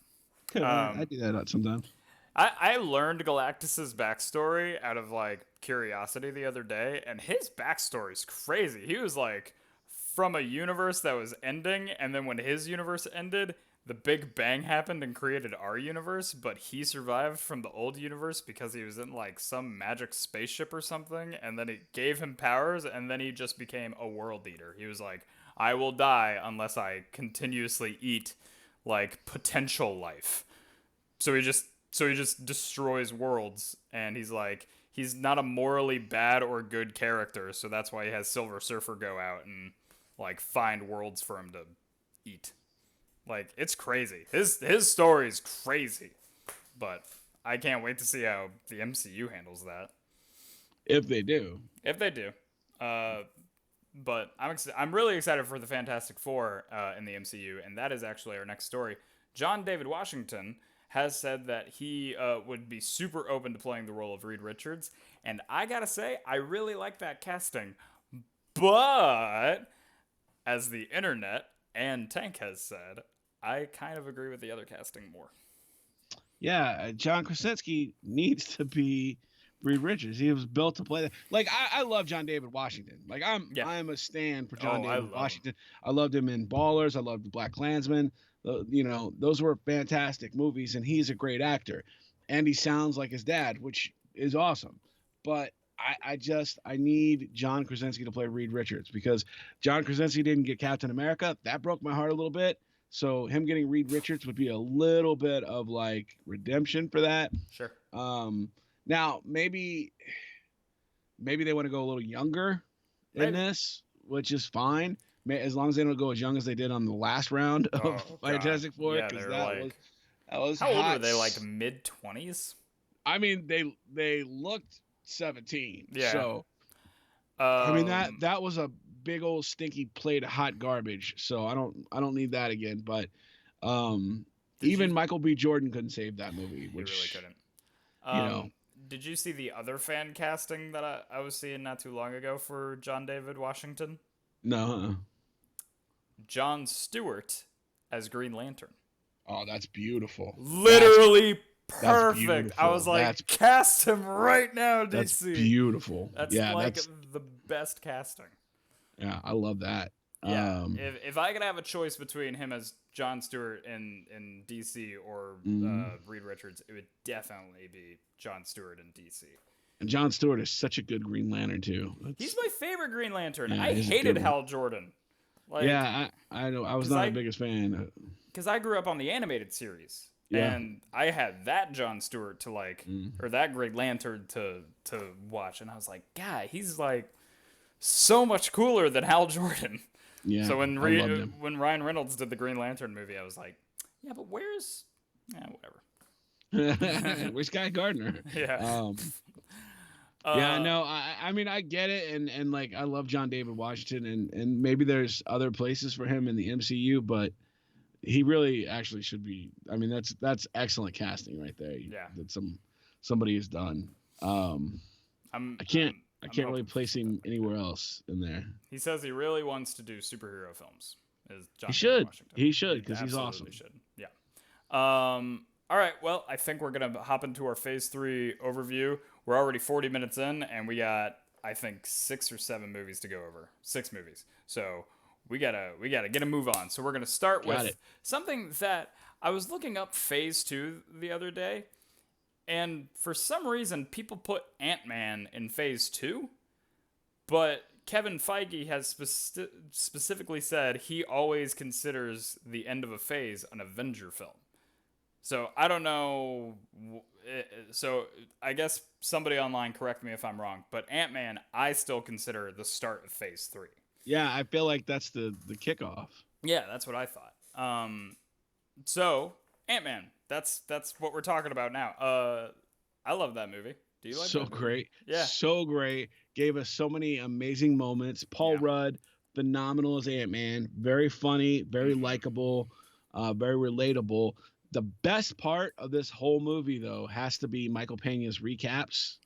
I do that sometimes. I learned Galactus's backstory out of like curiosity the other day, and his backstory's crazy. He was like from a universe that was ending, and then when his universe ended, the Big Bang happened and created our universe, but he survived from the old universe because he was in like some magic spaceship or something, and then it gave him powers, and then he just became a world eater. He was like, I will die unless I continuously eat like potential life. So he just destroys worlds, and he's like, he's not a morally bad or good character, so that's why he has Silver Surfer go out and like find worlds for him to eat. Like, it's crazy. His story's crazy, but I can't wait to see how the MCU handles that. If they do. But I'm really excited for the Fantastic Four in the MCU, and that is actually our next story. John David Washington has said that he would be super open to playing the role of Reed Richards, and I gotta say, I really like that casting. But as the internet and Tank has said, I kind of agree with the other casting more. Yeah, John Krasinski needs to be Reed Richards. He was built to play that. Like I love John David Washington. Like Yeah. I'm a stan for John Oh, I David love him. Washington. I loved him in Ballers. I loved The Black Klansman. You know, those were fantastic movies, and he's a great actor. And he sounds like his dad, which is awesome. But I need John Krasinski to play Reed Richards because John Krasinski didn't get Captain America. That broke my heart a little bit. So him getting Reed Richards would be a little bit of like redemption for that. Sure. Um, Now maybe they want to go a little younger in Maybe. this, which is fine. As long as they don't go as young as they did on the last round of Oh God. Fantastic Four, Yeah, because they're like, that was how old were hot. they? Like mid-20s? I mean, they looked 17, Yeah. so I mean Um. that was a big old stinky plate of hot garbage. So I don't need that again. But um, Did you? even Michael B. Jordan couldn't save that movie, He really which couldn't. you know, Did you see the other fan casting that I was seeing not too long ago for John David Washington? no. Jon Stewart as Green Lantern. Oh, that's beautiful. Literally That's perfect. I was beautiful. like, cast him right now, That's DC. beautiful. That's Yeah, like the best casting. yeah, I love that. Yeah, if I could have a choice between him as Jon Stewart in DC or mhm. Reed Richards, it would definitely be Jon Stewart in DC. And Jon Stewart is such a good Green Lantern too. He's my favorite Green Lantern. Yeah, I he's a hated good one. Hal Jordan. Like, Yeah, I know. I was cause not I the biggest fan. because I grew up on the animated series, Yeah. and I had that Jon Stewart to like, Mm. or that Green Lantern to watch, and I was like, God, he's like so much cooler than Hal Jordan. Yeah. So when I loved him. when Ryan Reynolds did the Green Lantern movie, I was like, yeah, but where's whatever. Where's Guy Gardner? Yeah. Yeah, no, I mean I get it, and like I love John David Washington, and maybe there's other places for him in the MCU, but he really actually should be. I mean that's excellent casting right there. Yeah. That somebody has done. I'm I can't I'm really hoping place for him something. anywhere else in there. He says he really wants to do superhero films. Is John He David should. Washington? He should because he's Absolutely awesome. should. Yeah. All right. Well, I think we're gonna hop into our Phase 3 overview. We're already 40 minutes in, and we got I think 6 or 7 movies to go over. 6 movies. So we gotta get a move on. So we're gonna start Got with it. something that I was looking up Phase 2 the other day, and for some reason people put Ant-Man in Phase 2, but Kevin Feige has specifically said he always considers the end of a phase an Avenger film. So I don't know. So I guess somebody online correct me if I'm wrong, but Ant-Man I still consider the start of Phase 3. Yeah, I feel like that's the kickoff. Yeah, that's what I thought. So Ant-Man, that's what we're talking about now. I love that movie. Do you like So that movie? great. Yeah. So great. Gave us so many amazing moments. Paul Yeah. Rudd, phenomenal as Ant-Man. Very funny, very likable, very relatable. The best part of this whole movie, though, has to be Michael Pena's recaps.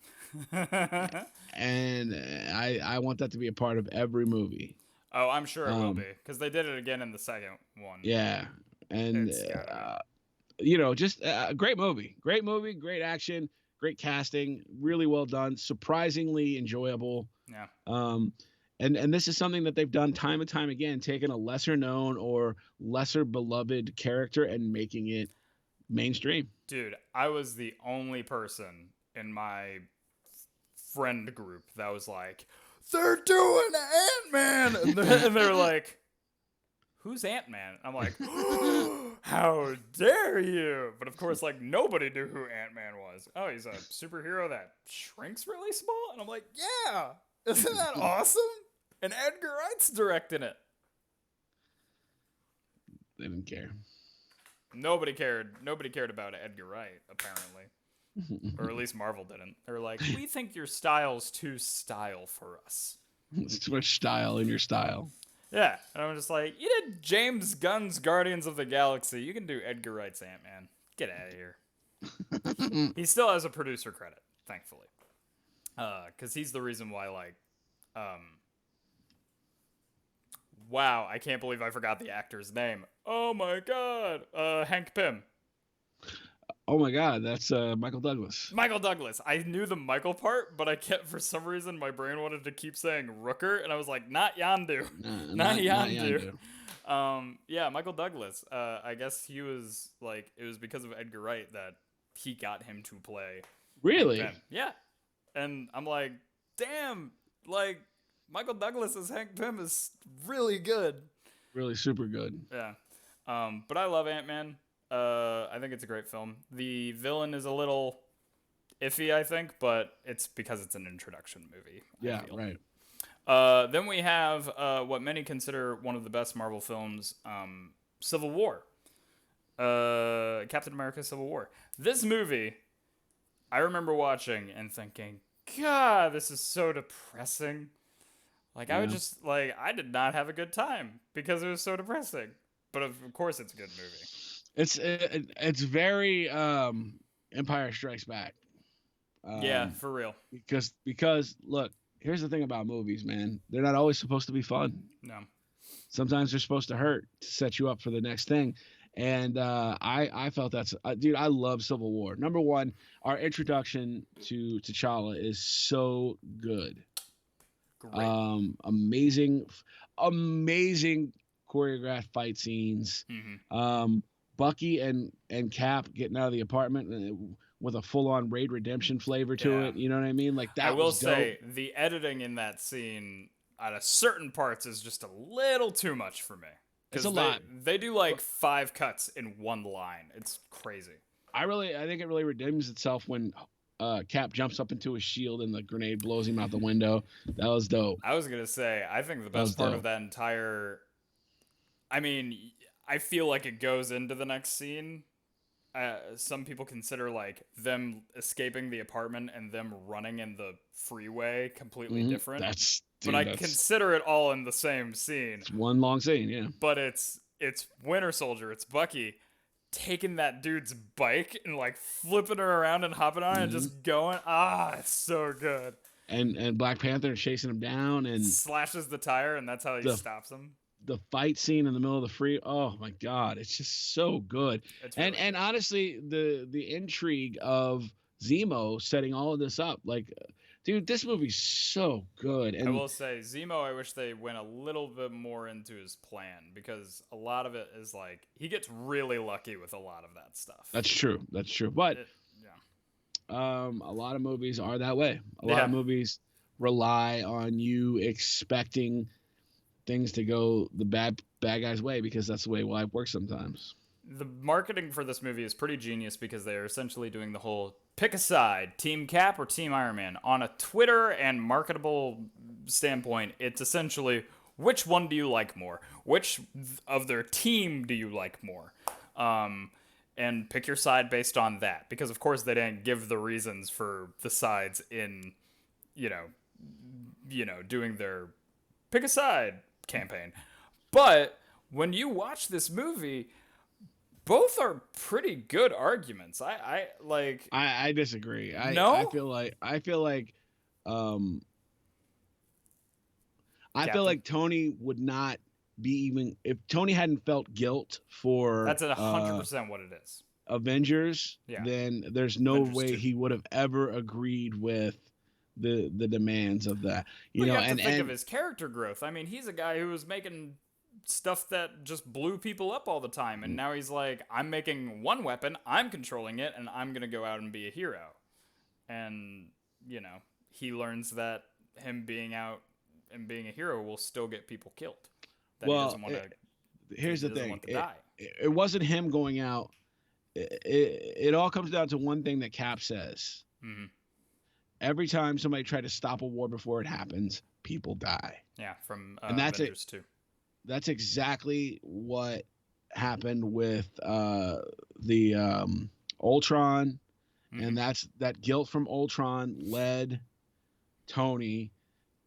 And I want that to be a part of every movie. Oh, I'm sure it will be because they did it again in the second one. Yeah. And, It's gotta just a great movie. Great movie, great action, great casting, really well done, surprisingly enjoyable. Yeah. And this is something that they've done time and time again, taking a lesser known or lesser beloved character and making it mainstream. Dude, I was the only person in my friend group that was like, they're doing Ant-Man! And they're like, who's Ant-Man? I'm like, how dare you? But of course, like, nobody knew who Ant-Man was. Oh, he's a superhero that shrinks really small? And I'm like, yeah! Isn't that awesome? And Edgar Wright's directing it. They didn't care. Nobody cared. Nobody cared about Edgar Wright, apparently. Or at least Marvel didn't. They're like, we think your style's too style for us. It's too much style in your style. Yeah, and I'm just like, you did James Gunn's Guardians of the Galaxy. You can do Edgar Wright's Ant-Man. Get out of here. He still has a producer credit, thankfully. Because he's the reason why, like, wow, I can't believe I forgot the actor's name. Oh my god, Hank Pym. Oh my God, that's Michael Douglas. Michael Douglas. I knew the Michael part, but I kept, for some reason, my brain wanted to keep saying Rooker, and I was like, not Yondu. Not Not Yondu. Yondu. Yeah, Michael Douglas. I guess he was like, it was because of Edgar Wright that he got him to play Hank Really? Pym. Yeah. And I'm like, damn, like, Michael Douglas as Hank Pym is really good. Really super good. Yeah. But I love Ant-Man. I think it's a great film. The villain is a little iffy, I think, but it's because it's an introduction movie. Yeah, right. Then we have what many consider one of the best Marvel films, Civil War. Captain America: Civil War. This movie, I remember watching and thinking, God, this is so depressing. Like, I would just, like, I did not have a good time because it was so depressing. But of course it's a good movie. It's very Empire Strikes Back. Yeah, for real. Because look, here's the thing about movies, man. They're not always supposed to be fun. No. Sometimes they're supposed to hurt to set you up for the next thing. And I felt that's dude. I love Civil War. Number one, our introduction to T'Challa is so good. Great. Amazing choreographed fight scenes. Mm-hmm. Bucky and Cap getting out of the apartment with a full-on Raid Redemption flavor to it. You know what I mean? Like that. I will was dope. say the editing in that scene out of certain parts is just a little too much for me. It's a lot. They do like 5 cuts in one line. It's crazy. I think it really redeems itself when Cap jumps up into his shield and the grenade blows him out the window. That was dope. I was gonna say, I think the best part of that entire, I mean, I feel like it goes into the next scene. Some people consider like them escaping the apartment and them running in the freeway completely different. But I consider it all in the same scene. It's one long scene, yeah. But it's Winter Soldier, it's Bucky taking that dude's bike and like flipping her around and hopping on it and just going. It's so good. And Black Panther chasing him down and slashes the tire, and that's how he stops him. The fight scene in the middle of the free. Oh my God, it's just so good. Really and honestly, the intrigue of Zemo setting all of this up, like, dude, this movie's so good. And I will say, Zemo, I wish they went a little bit more into his plan, because a lot of it is like he gets really lucky with a lot of that stuff. That's true. But a lot of movies are that way. A lot of movies rely on you expecting things to go the bad guy's way, because that's the way life works sometimes. The marketing for this movie is pretty genius, because they are essentially doing the whole pick a side, Team Cap or Team Iron Man. On a Twitter and marketable standpoint, it's essentially, which one do you like more? Which of their team do you like more? And pick your side based on that, because of course they didn't give the reasons for the sides in, doing their pick a side campaign. But when you watch this movie, both are pretty good arguments. I disagree. No? I feel like Tony would not be, even if Tony hadn't felt guilt for that's 100% what it is. Avengers, then there's no Avengers way 2. he would have ever agreed with the demands of that. You have to think of his character growth. I mean, he's a guy who was making stuff that just blew people up all the time, and now he's like, I'm making one weapon, I'm controlling it, and I'm gonna go out and be a hero. And he learns that him being out and being a hero will still get people killed. That he doesn't want to. Here's the thing: it wasn't him going out. It all comes down to one thing that Cap says. Mm-hmm. Every time somebody tried to stop a war before it happens, people die. Yeah, from and that's Avengers 2. That's exactly what happened with the Ultron, and that guilt from Ultron led Tony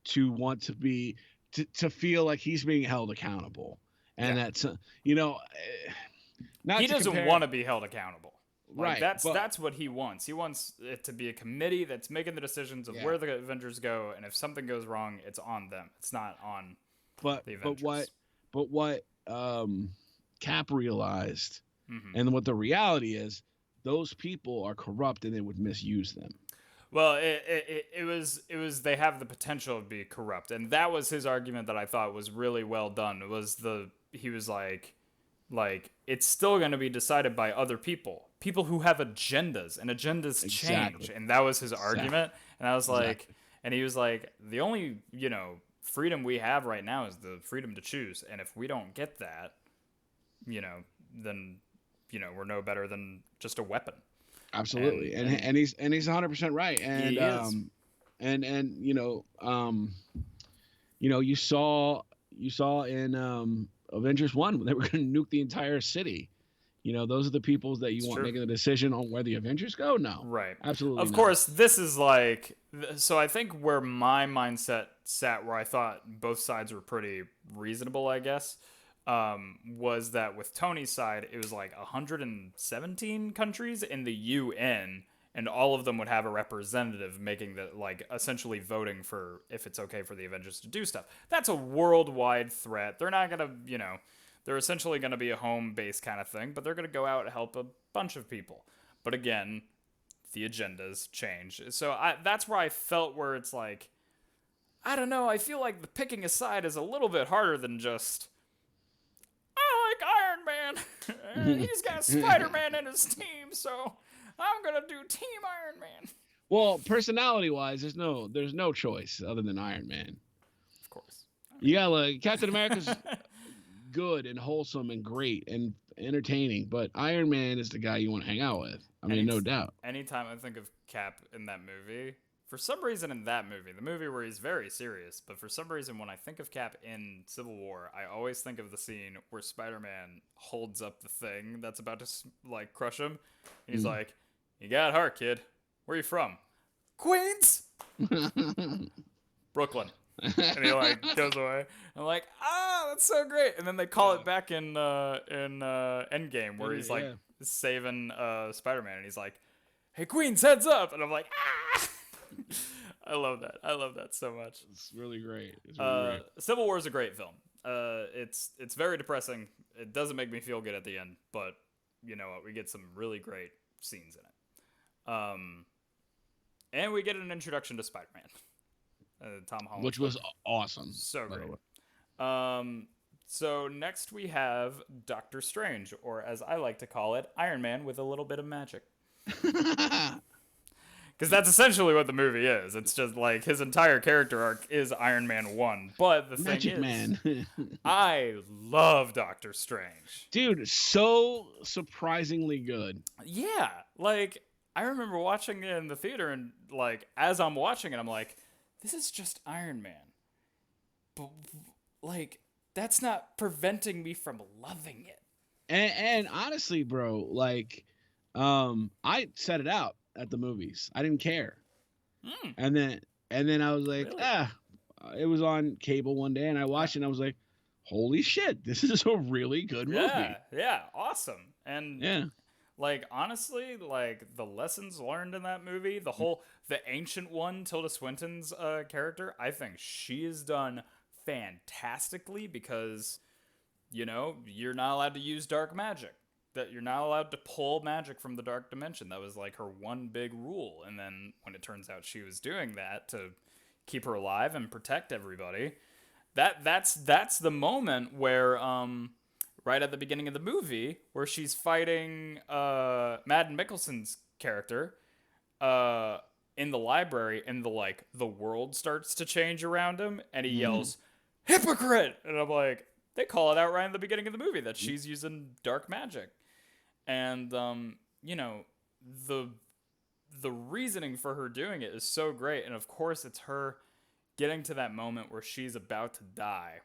to want to be to feel like he's being held accountable, and that's not he doesn't want to be held accountable. Like, right. That's what he wants. He wants it to be a committee that's making the decisions of where the Avengers go, and if something goes wrong, it's on them. It's not on the Avengers. But what Cap realized, and what the reality is, those people are corrupt and they would misuse them. Well, it was they have the potential to be corrupt, and that was his argument that I thought was really well done. He was like it's still going to be decided by other people who have agendas, and agendas change, Exactly. and that was his Exactly. argument. And I was like, Exactly. and he was like, the only freedom we have right now is the freedom to choose, and if we don't get that, then we're no better than just a weapon. Absolutely. And And he's 100% right. he is. And you saw in Avengers 1 they were going to nuke the entire city. Those are the people that you It's want true. making the decision on where the Avengers go? No. Right. Absolutely Of not. course, this is like. So I think where my mindset sat, where I thought both sides were pretty reasonable, I guess, was that with Tony's side, it was like 117 countries in the UN, and all of them would have a representative making the, like, essentially voting for if it's okay for the Avengers to do stuff. That's a worldwide threat. They're not going to, they're essentially going to be a home base kind of thing, but they're going to go out and help a bunch of people. But again, the agendas change. So that's where I felt where it's like, I don't know, I feel like the picking a side is a little bit harder than just, I like Iron Man. And he's got Spider-Man in his team, so I'm going to do Team Iron Man. Well, personality-wise, there's no choice other than Iron Man. Of course. You got like Captain America's good and wholesome and great and entertaining, but Iron Man is the guy you want to hang out with. I mean, no doubt. Anytime I think of Cap in that movie, for some reason in that movie, the movie where he's very serious, but for some reason when I think of Cap in Civil War, I always think of the scene where Spider-Man holds up the thing that's about to like crush him. And he's like, "You got heart, kid. Where are you from?" "Queens." "Brooklyn." And he like goes away. I'm like, that's so great. And then they call it back in Endgame where he's like saving Spider-Man, and he's like, "Hey, Queens, heads up!" And I'm like, ah. I love that. I love that so much. It's really great. It's really great. Civil War is a great film. It's very depressing. It doesn't make me feel good at the end, but you know what? We get some really great scenes in it. And we get an introduction to Spider-Man. Tom Holland, Which was awesome. so great. So next we have Doctor Strange, or as I like to call it, Iron Man with a little bit of magic. Because that's essentially what the movie is. It's just like his entire character arc is Iron Man 1. But the Magic thing is, Man. I love Doctor Strange. Dude, so surprisingly good. Yeah, like, I remember watching it in the theater, and like, as I'm watching it, I'm like, this is just Iron Man. But, like, that's not preventing me from loving it. And honestly, bro, like, I set it out at the movies. I didn't care. And then I was like, Really? it was on cable one day, and I watched it, and I was like, holy shit, this is a really good movie. Yeah, awesome. And Yeah. like, honestly, like, the lessons learned in that movie, the ancient one, Tilda Swinton's character, I think she is done fantastically because, you're not allowed to use dark magic. That you're not allowed to pull magic from the dark dimension. That was like her one big rule. And then when it turns out she was doing that to keep her alive and protect everybody, that's the moment where right at the beginning of the movie where she's fighting Madden Mickelsen's character in the library, and the world starts to change around him, and he yells, "Hypocrite!" And I'm like, they call it out right in the beginning of the movie that she's using dark magic. And the reasoning for her doing it is so great. And of course it's her getting to that moment where she's about to die,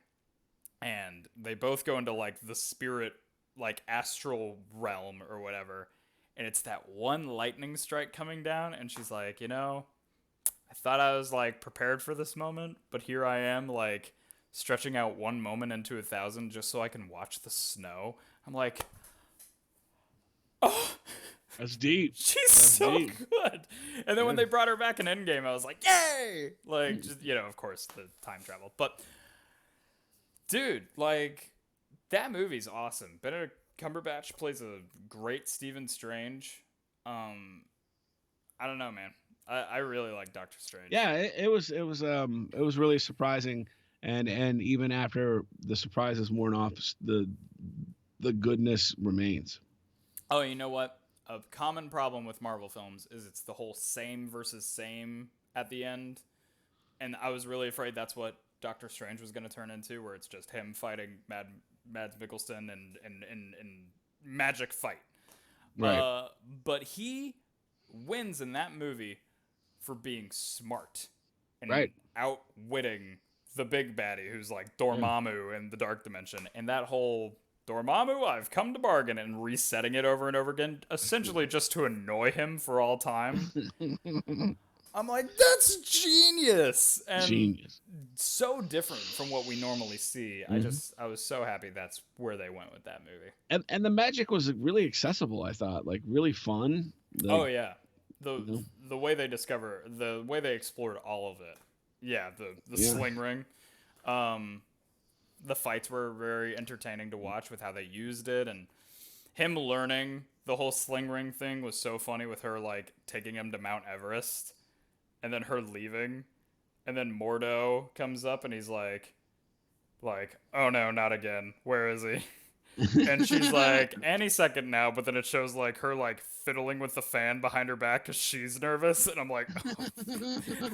and they both go into like the spirit, like astral realm or whatever, and it's that one lightning strike coming down, and she's like, I thought I was like prepared for this moment, but here I am, like stretching out one moment into 1,000 just so I can watch the snow. I'm like, oh, That's deep. she's That's so deep. good. And then when they brought her back in Endgame, I was like, yay! Like, just, of course, the time travel. But, dude, like, that movie's awesome. Benedict Cumberbatch plays a great Stephen Strange. I don't know, man. I really like Doctor Strange. Yeah, it was really surprising, and even after the surprise is worn off, the goodness remains. Oh, you know what? A common problem with Marvel films is it's the whole same versus same at the end, and I was really afraid that's what Doctor Strange was going to turn into, where it's just him fighting Mads Mikkelsen and magic fight. Right, But he wins in that movie for being smart and right. outwitting the big baddie, who's like Yeah. Dormammu in the Dark Dimension, and that whole Dormammu, I've come to bargain, and resetting it over and over again, essentially just to annoy him for all time. I'm like, that's genius and Genius. so different from what we normally see. Hmm. I was so happy that's where they went with that movie. And the magic was really accessible. I thought, like, really fun. Oh Like, yeah, the you know, the way they the way they explored all of it. Yeah, the yeah. sling ring. Um, the fights were very entertaining to watch with how they used it, and him learning the whole sling ring thing was so funny with her like taking him to Mount Everest and then her leaving, and then Mordo comes up and he's like, oh no, not again. Where is he? And she's like, any second now, but then it shows like her like fiddling with the fan behind her back because she's nervous, and I'm like,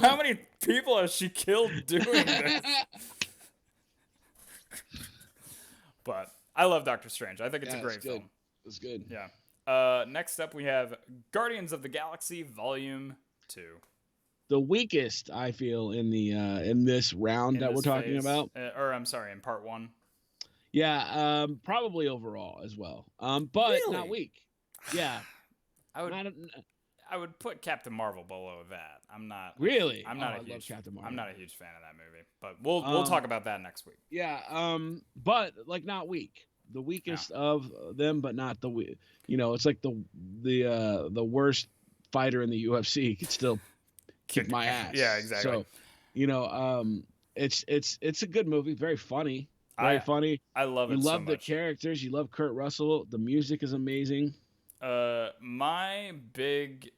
how many people has she killed doing this? But I love Doctor Strange. I think it's a Yeah, it's great good. film. It's good. Yeah. Next up we have Guardians of the Galaxy Volume 2 The weakest I feel in this round in that we're this talking phase, about. or I'm sorry, in part one. Yeah, probably overall as well. But not Really? weak. Yeah, I would not I would put Captain Marvel below that. I'm not. really. I'm Oh, not I a love huge. Captain I'm Marvel. not a huge fan of that movie, but we'll talk Um, about that next week. yeah, but like not weak. The Yeah. weakest of them, but not the it's like the worst fighter in the UFC could still kick Kick. my Yeah, ass. exactly. So, you know, it's a good movie, very funny, very I funny. I love You it so love the much. characters, you love Kurt Russell, the music is amazing. My big,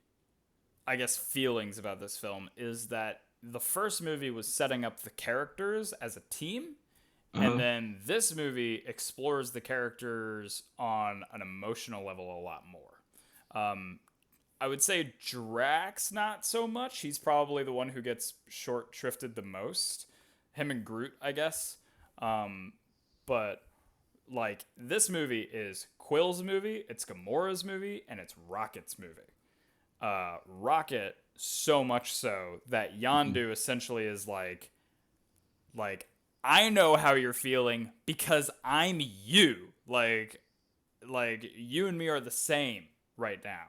I guess, feelings about this film is that the first movie was setting up the characters as a team, and Uh-huh. then this movie explores the characters on an emotional level a lot more. Um, I would say Drax not so much. He's probably the one who gets short shrifted the most. Him and Groot, I guess. Um, but like this movie is Quill's movie, it's Gamora's movie, and it's Rocket's movie. Rocket so much so that Mhm. Yondu essentially is like I know how you're feeling because I'm you. Like you and me are the same right now.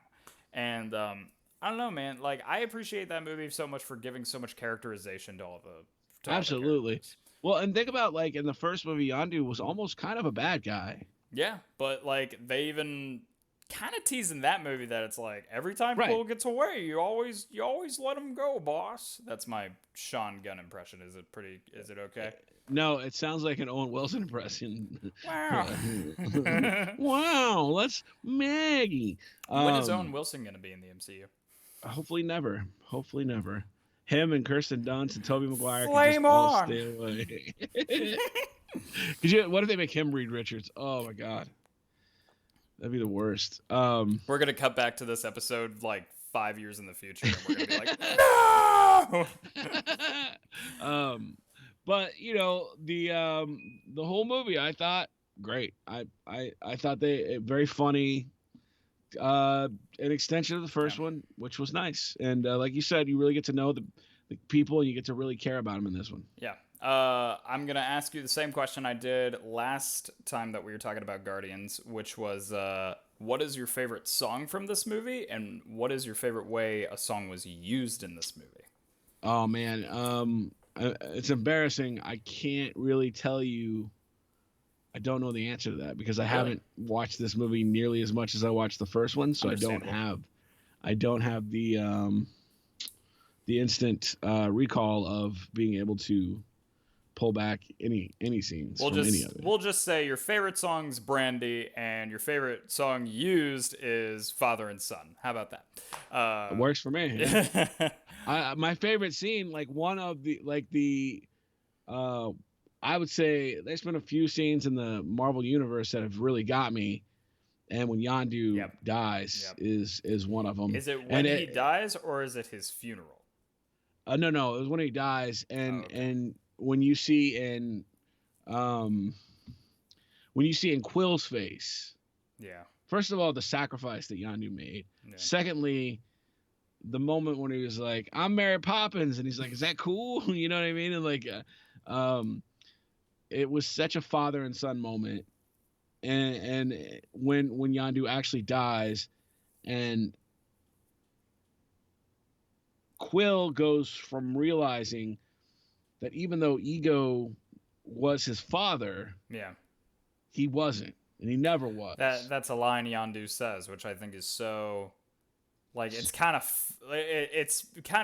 And I don't know, man. Like I appreciate that movie so much for giving so much characterization to all the Absolutely. characters. Well, and think about like in the first movie, Yondu was almost kind of a bad guy. Yeah, but like they even kind of tease in that movie that it's like every time Right. Quill gets away, you always let him go, boss. That's my Sean Gunn impression. Is it pretty? Is it okay? No, it sounds like an Owen Wilson impression. Wow. Wow, that's Maggie. When is Owen Um, Wilson gonna be in the MCU? hopefully never. Hopefully never. Him and Kirsten Dunst and Tobey Maguire could just Flame all on. stay away. Could you? What if they make him Reed Richards? Oh my god, that'd be the worst. We're gonna cut back to this episode like 5 years in the future, and we're gonna be like, no. um, but the whole movie I thought great. I thought they very funny. An extension of the Yeah. first one, which was nice, and like you said, you really get to know the people, and you get to really care about them in this one. Yeah. I'm gonna ask you the same question I did last time that we were talking about Guardians, which was, what is your favorite song from this movie, and what is your favorite way a song was used in this movie? Oh man, it's embarrassing. I can't really tell you. I don't know the answer to that because I Really? haven't watched this movie nearly as much as I watched the first one, so Understandable. I don't have the instant recall of being able to pull back any scenes from any of it. We'll just say your favorite song's Brandy, and your favorite song used is Father and Son. How about that? It works for me. Yeah. My favorite scene, like one of the I would say there's been a few scenes in the Marvel universe that have really got me, and when Yondu dies is one of them. Is it when he dies, or is it his funeral? No, it was when he dies, and when you see in Quill's face. Yeah. First of all, the sacrifice that Yondu made. Yeah. Secondly, the moment when he was like, "I'm Mary Poppins," and he's like, "Is that cool?" You know what I mean? And like, it was such a father and son moment. And when Yondu actually dies, and Quill goes from realizing that even though Ego was his father, he wasn't, and he never was. That's a line Yondu says, which I think is so, like, it's kind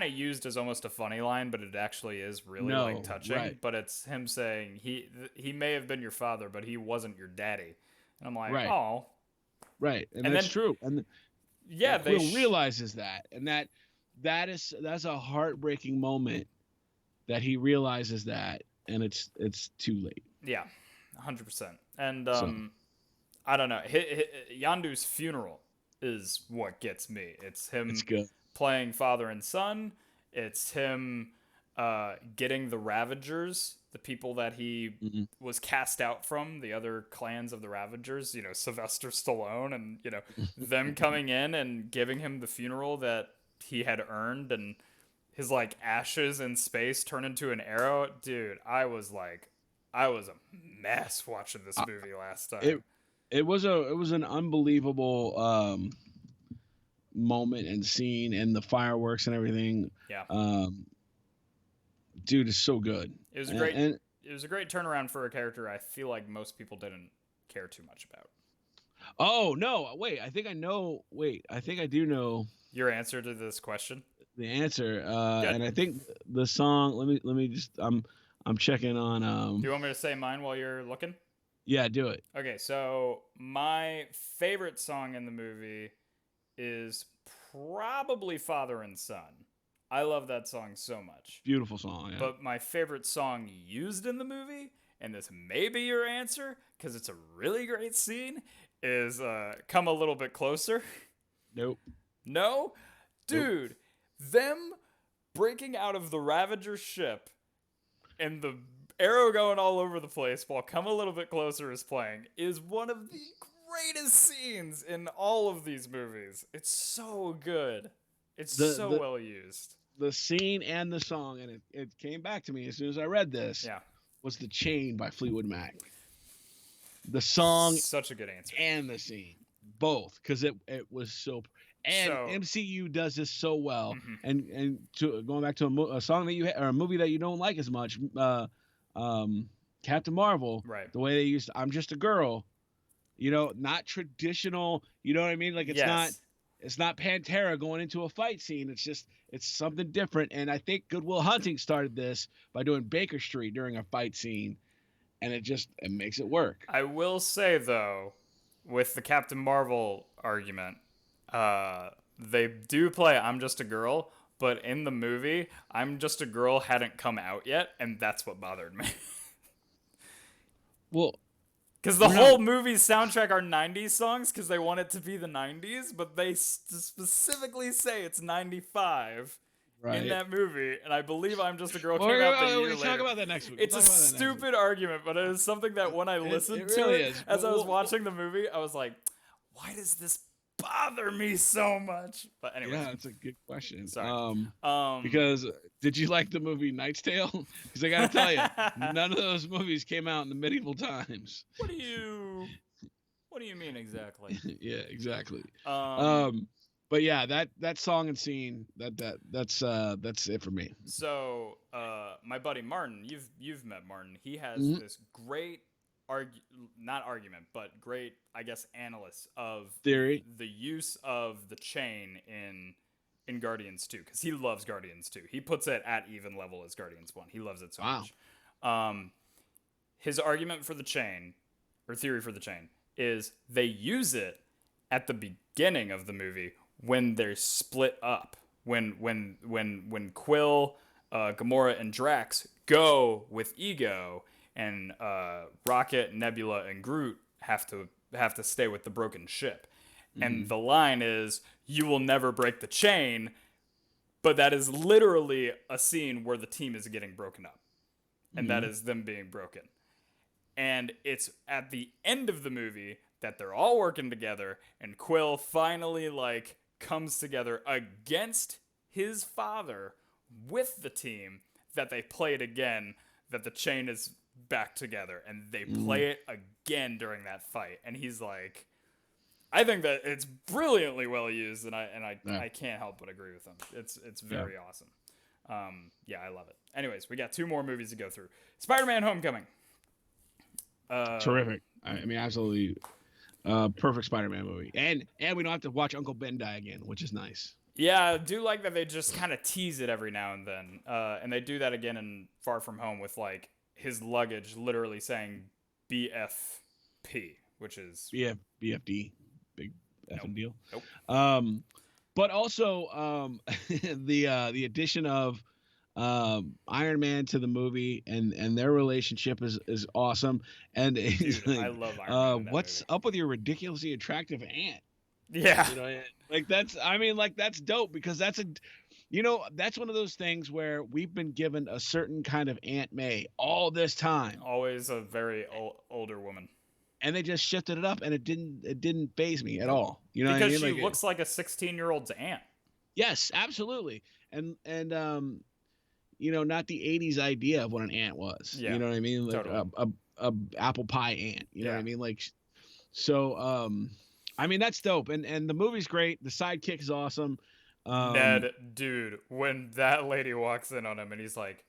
of used as almost a funny line, but it actually is really like touching. Right. But it's him saying he may have been your father, but he wasn't your daddy. And I'm like, right. Oh, right, and that's true. And Quill realizes that, and that's a heartbreaking moment that he realizes that, and it's too late. Yeah, 100%. And I don't know. Yondu's funeral is what gets me. It's him playing father and son. It's him getting the Ravagers, the people that he was cast out from, the other clans of the Ravagers, you know, Sylvester Stallone, and, you know, them coming in and giving him the funeral that he had earned, and his, like, ashes in space turn into an arrow. Dude, I was a mess watching this movie last time. It was an unbelievable moment and scene, and the fireworks and everything. Yeah. Dude, is so good. It was great. And it was a great turnaround for a character I feel like most people didn't care too much about. Oh no! Wait, I think I know. Wait, I think I do know your answer to this question. The answer, and I think the song. Let me just. I'm checking on. Do you want me to say mine while you're looking? Yeah, do it. Okay, so my favorite song in the movie is probably Father and Son. I love that song so much. Beautiful song, yeah. But my favorite song used in the movie, and this may be your answer, because it's a really great scene, is Come a Little Bit Closer. Nope. No? Dude, them breaking out of the Ravager ship and the arrow going all over the place while Come a Little Bit Closer is playing is one of the greatest scenes in all of these movies. It's so good. It's so well used. The scene and the song, and it came back to me as soon as I read this, was The Chain by Fleetwood Mac. The song, such a good answer, and the scene, both, because it was so. And MCU does this so well. Mm-hmm. And to going back to a song that or a movie that you don't like as much, Captain Marvel, right? The way they used "I'm Just a Girl," you know, not traditional. You know what I mean? Like it's not Pantera going into a fight scene. It's something different. And I think Good Will Hunting started this by doing Baker Street during a fight scene, and it makes it work. I will say though, with the Captain Marvel argument, they do play "I'm Just a Girl," but in the movie, "I'm Just a Girl" hadn't come out yet, and that's what bothered me. Well, because the whole movie's soundtrack are 90s songs because they want it to be the 90s, but they specifically say it's 95 in that movie, and I believe "I'm Just a Girl" came out the year later. We'll talk about that next week. It's a stupid argument, but it is something that when I listened to it as I was watching the movie, I was like, why does this bother me so much? But anyway, yeah, that's a good question. Sorry. Because did you like the movie Knight's Tale? Because I gotta tell you, none of those movies came out in the medieval times. What do you mean exactly? Yeah, exactly. But yeah, that song and scene, that's it for me. So my buddy Martin, you've met Martin. He has this great great, I guess, analyst of theory, the use of the chain in Guardians 2, because he loves Guardians 2. He puts it at even level as Guardians 1. He loves it so much. His argument for the chain, or theory for the chain, is they use it at the beginning of the movie when they're split up. When Quill, Gamora, and Drax go with Ego, and Rocket, Nebula, and Groot have to stay with the broken ship. And the line is, "You will never break the chain," but that is literally a scene where the team is getting broken up, and that is them being broken. And it's at the end of the movie that they're all working together, and Quill finally like comes together against his father with the team, that they play it again, that the chain is back together, and they play it again during that fight. And he's like, I think that it's brilliantly well used, and I can't help but agree with him. It's very awesome. Yeah, I love it. Anyways, we got 2 more movies to go through. Spider-Man: Homecoming. Terrific. I mean, absolutely perfect Spider-Man movie, and we don't have to watch Uncle Ben die again, which is nice. Yeah, I do like that they just kind of tease it every now and then, and they do that again in Far From Home with like his luggage literally saying BFP, which is BFD, big effing deal. Nope. But also the addition of Iron Man to the movie, and their relationship is awesome. And Dude, like, I love Iron Man in that what's movie. up with your ridiculously attractive aunt? Yeah. You know, like that's dope, because that's one of those things where we've been given a certain kind of Aunt May all this time, Always a very older woman. and they just shifted it up, and it didn't faze me at all. You know Because what I mean? she looks like a 16-year-old's aunt. Yes, absolutely. And not the 80s idea of what an ant was. Yeah, You know what I mean? Like totally. a apple pie ant. You know what I Yeah. mean? Like, so I mean, that's dope. And the movie's great. The sidekick is awesome. Ned, dude, when that lady walks in on him and he's like,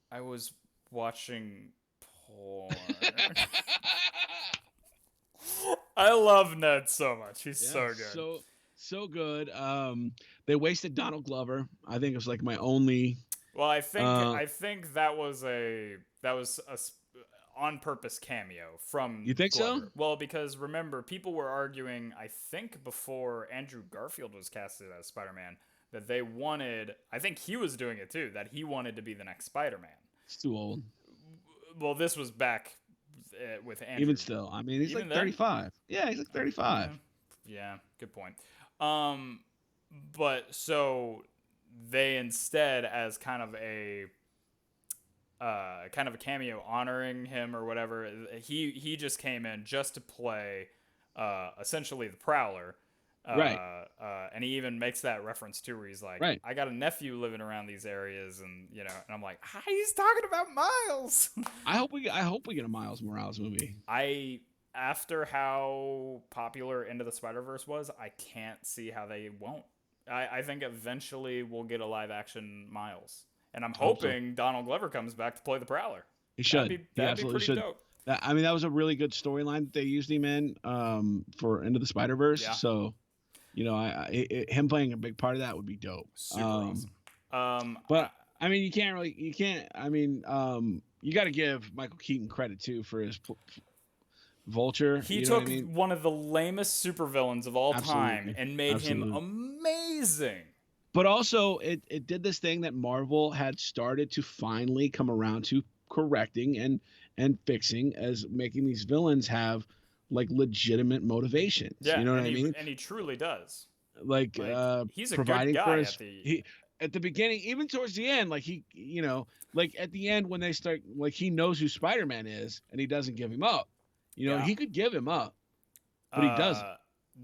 I was watching porn. I love Ned so much. He's so good. So good. They wasted Donald Glover. I think it was like my only. Well, I think that was a on purpose cameo from You think Glover. so? Well, because remember, people were arguing, I think before Andrew Garfield was casted as Spider-Man, that they wanted, I think he was doing it too, that he wanted to be the next Spider-Man. It's too old. Well, this was back with Andrew. Even still, I mean, he's Even like 35. Yeah, he's like 35. Yeah, good point. But so they instead, as kind of a cameo honoring him or whatever, he just came in just to play essentially the Prowler. Right. And he even makes that reference too, where he's like, Right. I got a nephew living around these areas, and and I'm like, he's talking about Miles. I hope we get a Miles Morales movie. After how popular Into the Spider-Verse was, I can't see how they won't. I think eventually we'll get a live action Miles. And I'm hoping Donald Glover comes back to play the Prowler. He should. That'd be pretty dope. I mean, that was a really good storyline that they used him in for Into the Spider-Verse. Yeah. So, him playing a big part of that would be dope. Super awesome. But I mean, you can't. I mean, you got to give Michael Keaton credit too for his Vulture. He took one of the lamest supervillains of all time and made him amazing. But also, it did this thing that Marvel had started to finally come around to correcting and fixing, as making these villains have like legitimate motivations. Yeah, you know what I mean? And he truly does. Like he's a providing good guy for at the beginning, even towards the end, like like at the end when they start, like he knows who Spider-Man is and he doesn't give him up. He could give him up, but he doesn't.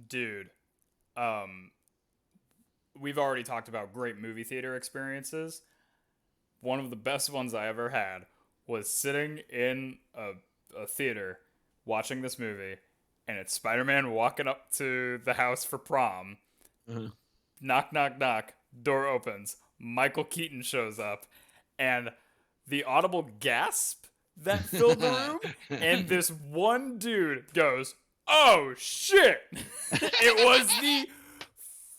Dude, we've already talked about great movie theater experiences. One of the best ones I ever had was sitting in a theater watching this movie, and it's Spider-Man walking up to the house for prom. Uh-huh. Knock, knock, knock. Door opens. Michael Keaton shows up, and the audible gasp that filled the room, and this one dude goes, "Oh shit!" It was the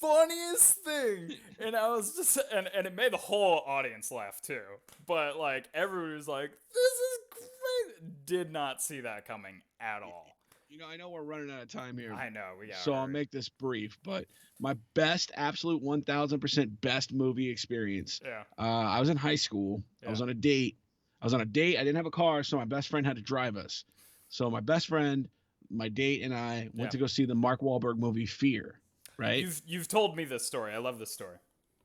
funniest thing. And I was just, and it made the whole audience laugh too. But like, everybody was like, this is great. Did not see that coming at all. I know we're running out of time here. I know, we got so I'll make this brief, but my best, absolute 1000% best movie experience. Yeah. I was in high school. Yeah. I was on a date. I didn't have a car, so my best friend had to drive us. So my best friend, my date, and I went to go see the Mark Wahlberg movie Fear. Right? You've told me this story. I love this story.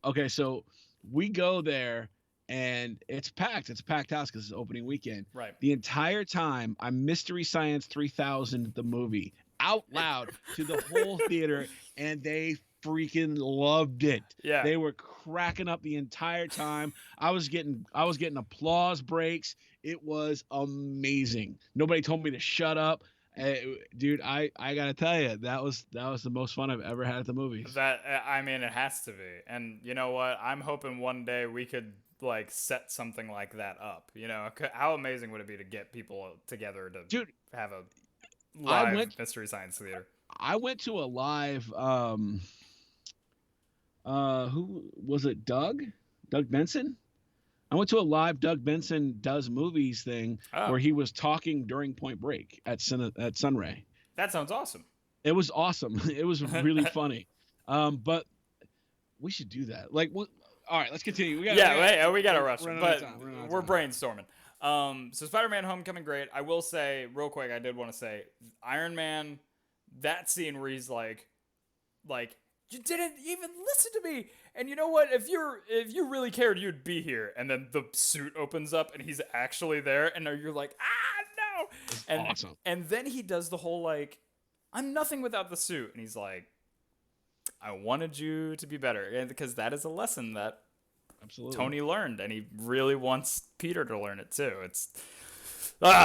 Okay, so we go there. And it's packed. It's a packed house because it's opening weekend. Right. The entire time, I'm Mystery Science 3000, the movie, out loud to the whole theater, and they freaking loved it. Yeah. They were cracking up the entire time. I was getting applause breaks. It was amazing. Nobody told me to shut up. Dude, I gotta tell you, that was the most fun I've ever had at the movies. That, I mean, it has to be. And you know what? I'm hoping one day we could like set something like that up. How amazing would it be to get people together to have a live Mystery Science Theater? I went to a live who was it? Doug Benson? I went to a live Doug Benson Does Movies thing where he was talking during Point Break at Sunray. That sounds awesome. It was awesome. It was really funny. But we should do that. Like, all right, let's continue. We gotta rush. But we're brainstorming. So Spider-Man: Homecoming, great. I will say real quick, I did want to say Iron Man, that scene where he's like, you didn't even listen to me. And you know what? If you really cared, you'd be here. And then the suit opens up and he's actually there, and you're like, no. And awesome. And then he does the whole like, I'm nothing without the suit, and he's like, I wanted you to be better, and because that is a lesson that absolutely Tony learned, and he really wants Peter to learn it too. It's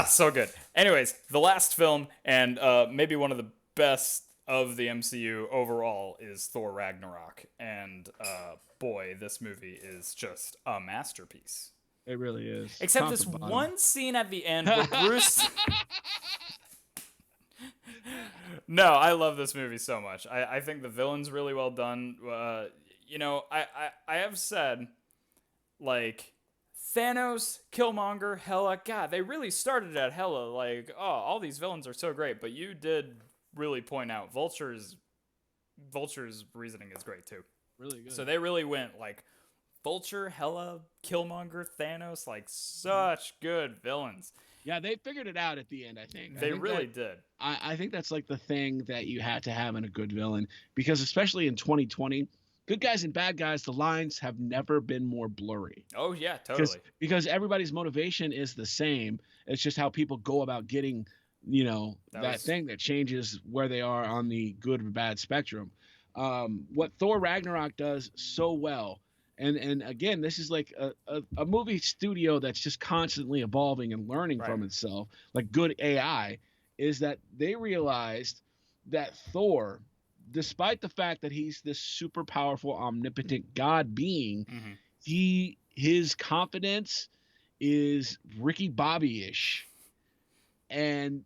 so good. Anyways, the last film, and maybe one of the best of the MCU overall, is Thor Ragnarok, and boy, this movie is just a masterpiece. It really is. Except this one scene at the end where Bruce. No, I love this movie so much. I think the villain's really well done. I have said, like, Thanos, Killmonger, Hela, God, they really started at Hela. Like, oh, all these villains are so great. But you did really point out Vulture's reasoning is great too. Really good. So they really went like Vulture, Hela, Killmonger, Thanos, like such good villains. Yeah, they figured it out at the end, I think. They really did. I think that's like the thing that you had to have in a good villain, because especially in 2020, good guys and bad guys, the lines have never been more blurry. Oh, yeah, totally. Because everybody's motivation is the same. It's just how people go about getting, that thing that changes where they are on the good or bad spectrum. What Thor Ragnarok does so well, and again, this is like a movie studio that's just constantly evolving and learning from itself, like good AI, is that they realized that Thor, despite the fact that he's this super powerful, omnipotent god being, his confidence is Ricky Bobby-ish, and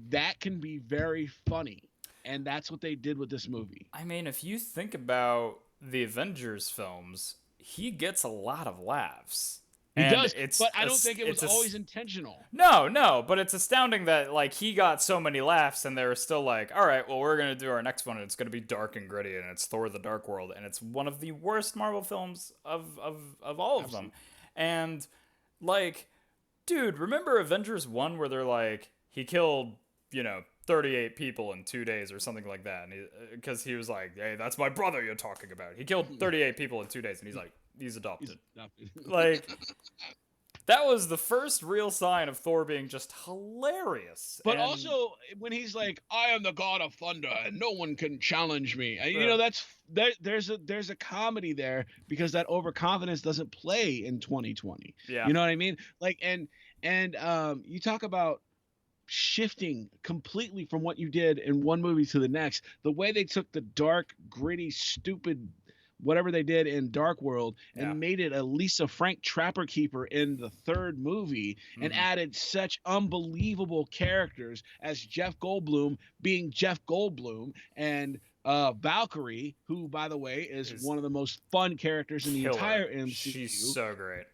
that can be very funny. And that's what they did with this movie. I mean, if you think about the Avengers films, he gets a lot of laughs. He does, but I don't think it was always intentional. No, but it's astounding that like he got so many laughs, and they were still like, all right, well, we're gonna do our next one, and it's gonna be dark and gritty, and it's Thor: The Dark World, and it's one of the worst Marvel films of all of them. And like, dude, remember Avengers 1 where they're like, he killed 38 people in 2 days or something like that, and because he was like, hey, that's my brother you're talking about. He killed 38 people in 2 days, and he's like, he's adopted. Like, that was the first real sign of Thor being just hilarious. But also when he's like, I am the god of thunder and no one can challenge me. There's a comedy there, because that overconfidence doesn't play in 2020. Yeah. You know what I mean? Like, and you talk about shifting completely from what you did in one movie to the next. The way they took the dark, gritty, stupid whatever they did in Dark World and made it a Lisa Frank Trapper Keeper in the third movie, and added such unbelievable characters as Jeff Goldblum being Jeff Goldblum, and Valkyrie, who, by the way, is Is one of the most fun characters in the killer. entire MCU, She's so great.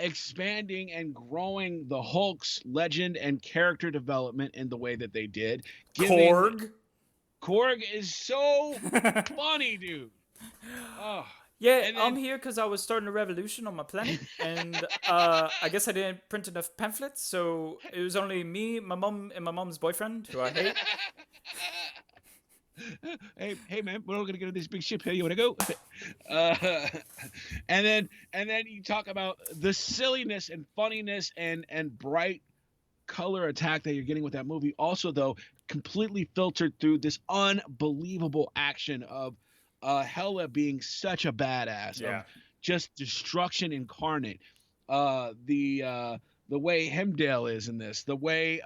expanding and growing the Hulk's legend and character development in the way that they did. Giving Korg. Korg is so funny, dude. Oh, Yeah, and I'm then here because I was starting a revolution on my planet, and I guess I didn't print enough pamphlets, so it was only me, my mom, and my mom's boyfriend, who I hate. hey man, we're all gonna go to this big ship here. You wanna go? Uh, and then you talk about the silliness and funniness and bright color attack that you're getting with that movie. Also, though, completely filtered through this unbelievable action of Hela being such a badass, Yeah. of just destruction incarnate. The way Hemdale is in this, the way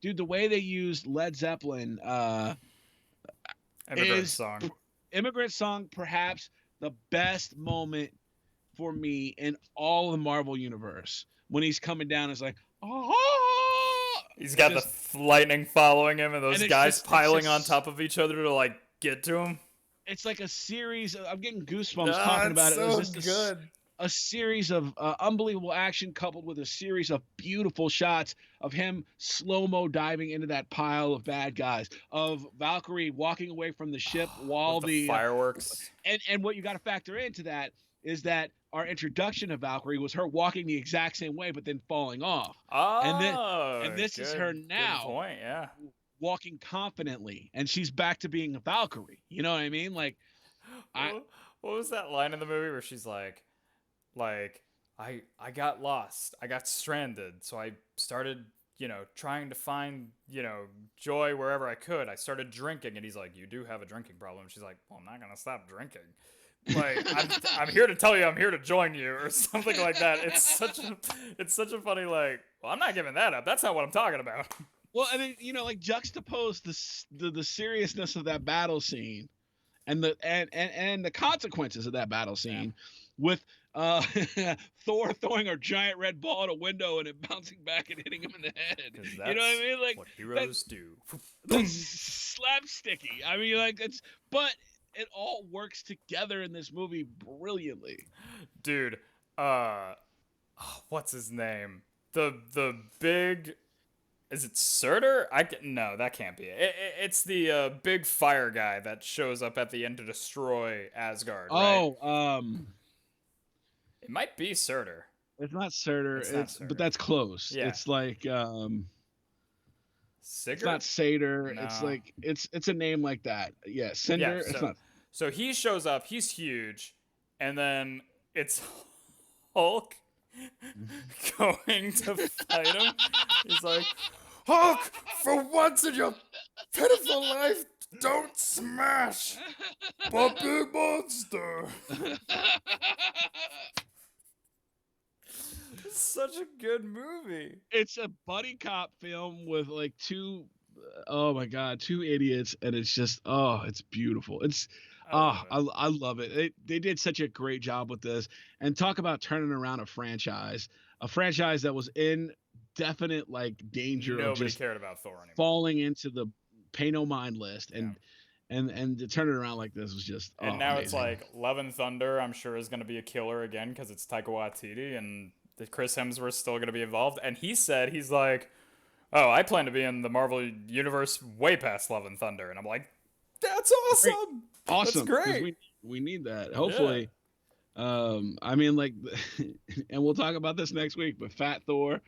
dude, the way they used Led Zeppelin Immigrant is song. Immigrant Song, perhaps the best moment for me in all the Marvel universe, when he's coming down. It's like, oh, He's got the lightning following him, and those and guys piling on just, top of each other to like get to him. it's like a series of, I'm getting goosebumps talking about it. It was just a series of unbelievable action coupled with a series of beautiful shots of him slow-mo diving into that pile of bad guys, of Valkyrie walking away from the ship while With the fireworks. And what you got to factor into that is that our introduction of Valkyrie was her walking the exact same way but then falling off. Oh, and this is her now. Good point, yeah. Walking confidently, and she's back to being a Valkyrie. You know what I mean? Like, What was that line in the movie where she's like I got lost, I got stranded, so I started, trying to find, joy wherever I could. I started drinking, and he's like, you do have a drinking problem. She's like, well, I'm not gonna stop drinking. Like, I'm here to tell you, I'm here to join you, or something like that. It's such a funny, like, well, I'm not giving that up. That's not what I'm talking about. Well, I mean, like, juxtapose the seriousness of that battle scene and the consequences of that battle scene with Thor throwing a giant red ball at a window and it bouncing back and hitting him in the head. You know what I mean? Like, what heroes do. That's slapsticky. I mean, like, but it all works together in this movie brilliantly. Dude, what's his name? The big, is it Surtur? No, that can't be it. It's the big fire guy that shows up at the end to destroy Asgard. Right? Oh, it might be Surtur. It's not Surtur. Surtur. But that's close. Yeah. It's like Sigurd? It's not Satyr. No. It's like it's a name like that. Yeah, Cinder. Yeah, it's not. So he shows up. He's huge, and then it's Hulk going to fight him. He's like, Hulk, for once in your pitiful life, don't smash, puppy monster. It's such a good movie. It's a buddy cop film with like two idiots, and it's just it's beautiful. I love it. They did such a great job with this, and talk about turning around a franchise that was in definite like danger of just cared about Thor anymore, falling into the pay no mind list, and to turn it around like this was just and now amazing. It's like Love and Thunder, I'm sure, is going to be a killer again because it's Taika Waititi, and Chris Hemsworth's still going to be involved. And he's like, oh, I plan to be in the Marvel universe way past Love and Thunder. And I'm like, that's awesome. Great. Awesome. That's great. We need that. Hopefully. Yeah. I mean, like, and we'll talk about this next week, but Fat Thor,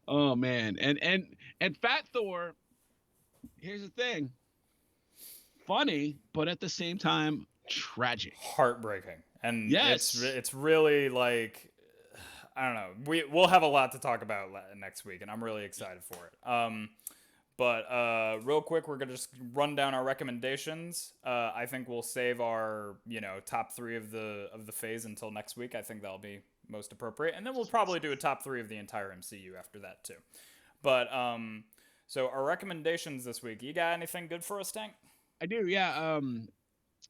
oh man. And Fat Thor, here's the thing. Funny, but at the same time, tragic. Heartbreaking. And it's really like, I don't know. We'll have a lot to talk about next week, and I'm really excited for it. But real quick, we're gonna just run down our recommendations. I think we'll save our top 3 of the phase until next week. I think that'll be most appropriate, and then we'll probably do a top 3 of the entire MCU after that too. But so our recommendations this week. You got anything good for us, Tank? I do, yeah. And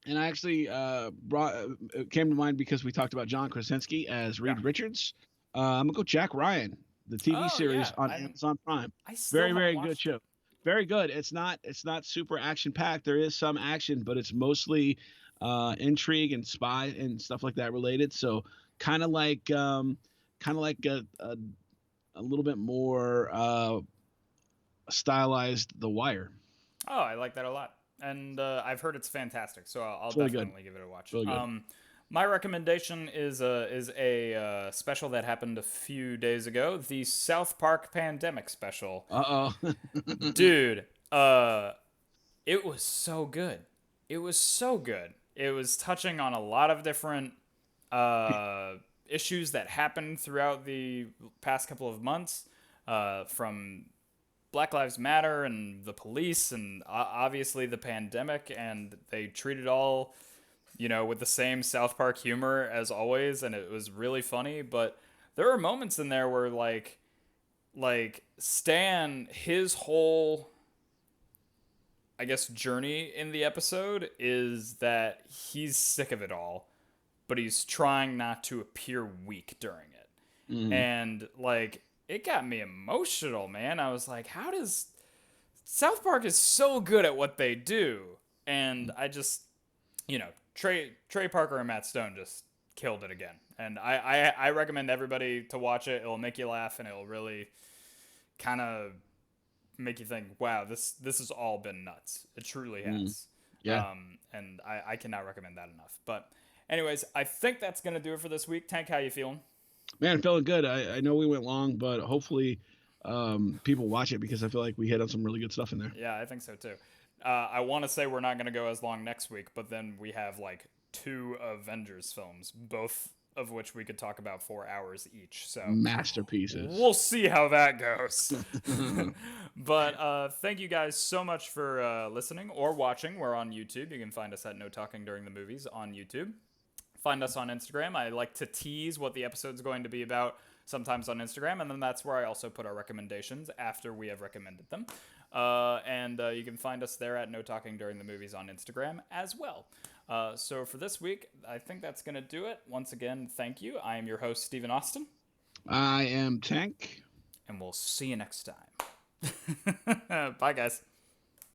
I actually it came to mind because we talked about John Krasinski as Reed Richards. I'm gonna go Jack Ryan, the TV series on Amazon Prime. Very, very good show. Very good. It's not super action packed. There is some action, but it's mostly intrigue and spy and stuff like that related. So kind of like a little bit more stylized The Wire. Oh, I like that a lot, and I've heard it's fantastic, so I'll It's really good. definitely give it a watch. Really good. My recommendation is a special that happened a few days ago, the South Park Pandemic special. Uh oh. Dude, it was so good. It was so good. It was touching on a lot of different uh, issues that happened throughout the past couple of months, from Black Lives Matter and the police, and obviously the pandemic, and they treated all, with the same South Park humor as always, and it was really funny. But there were moments in there where like Stan, his whole, I guess, journey in the episode is that he's sick of it all, but he's trying not to appear weak during it. Mhm. And like it got me emotional, man. I was like, how does South Park is so good at what they do, and I just, Trey Parker and Matt Stone just killed it again. And I recommend everybody to watch it. It'll make you laugh, and it'll really kind of make you think, wow, this has all been nuts. It truly has. Yeah. And I cannot recommend that enough. But anyways, I think that's gonna do it for this week. Tank, how you feeling? Man, I'm feeling good. I know we went long, but hopefully people watch it because I feel like we hit on some really good stuff in there. Yeah, I think so too. I want to say we're not gonna go as long next week, but then we have like two Avengers films, both of which we could talk about 4 hours each. So Masterpieces. we'll see how that goes. But thank you guys so much for listening or watching. We're on YouTube. You can find us at No Talking During the Movies on YouTube. Find us on Instagram. I like to tease what the episode's going to be about sometimes on Instagram, and then that's where I also put our recommendations after we have recommended them. And you can find us there at No Talking During the Movies on Instagram as well. So for this week, I think that's going to do it. Once again, thank you. I am your host, Stephen Austin. I am Tank. And we'll see you next time. Bye, guys.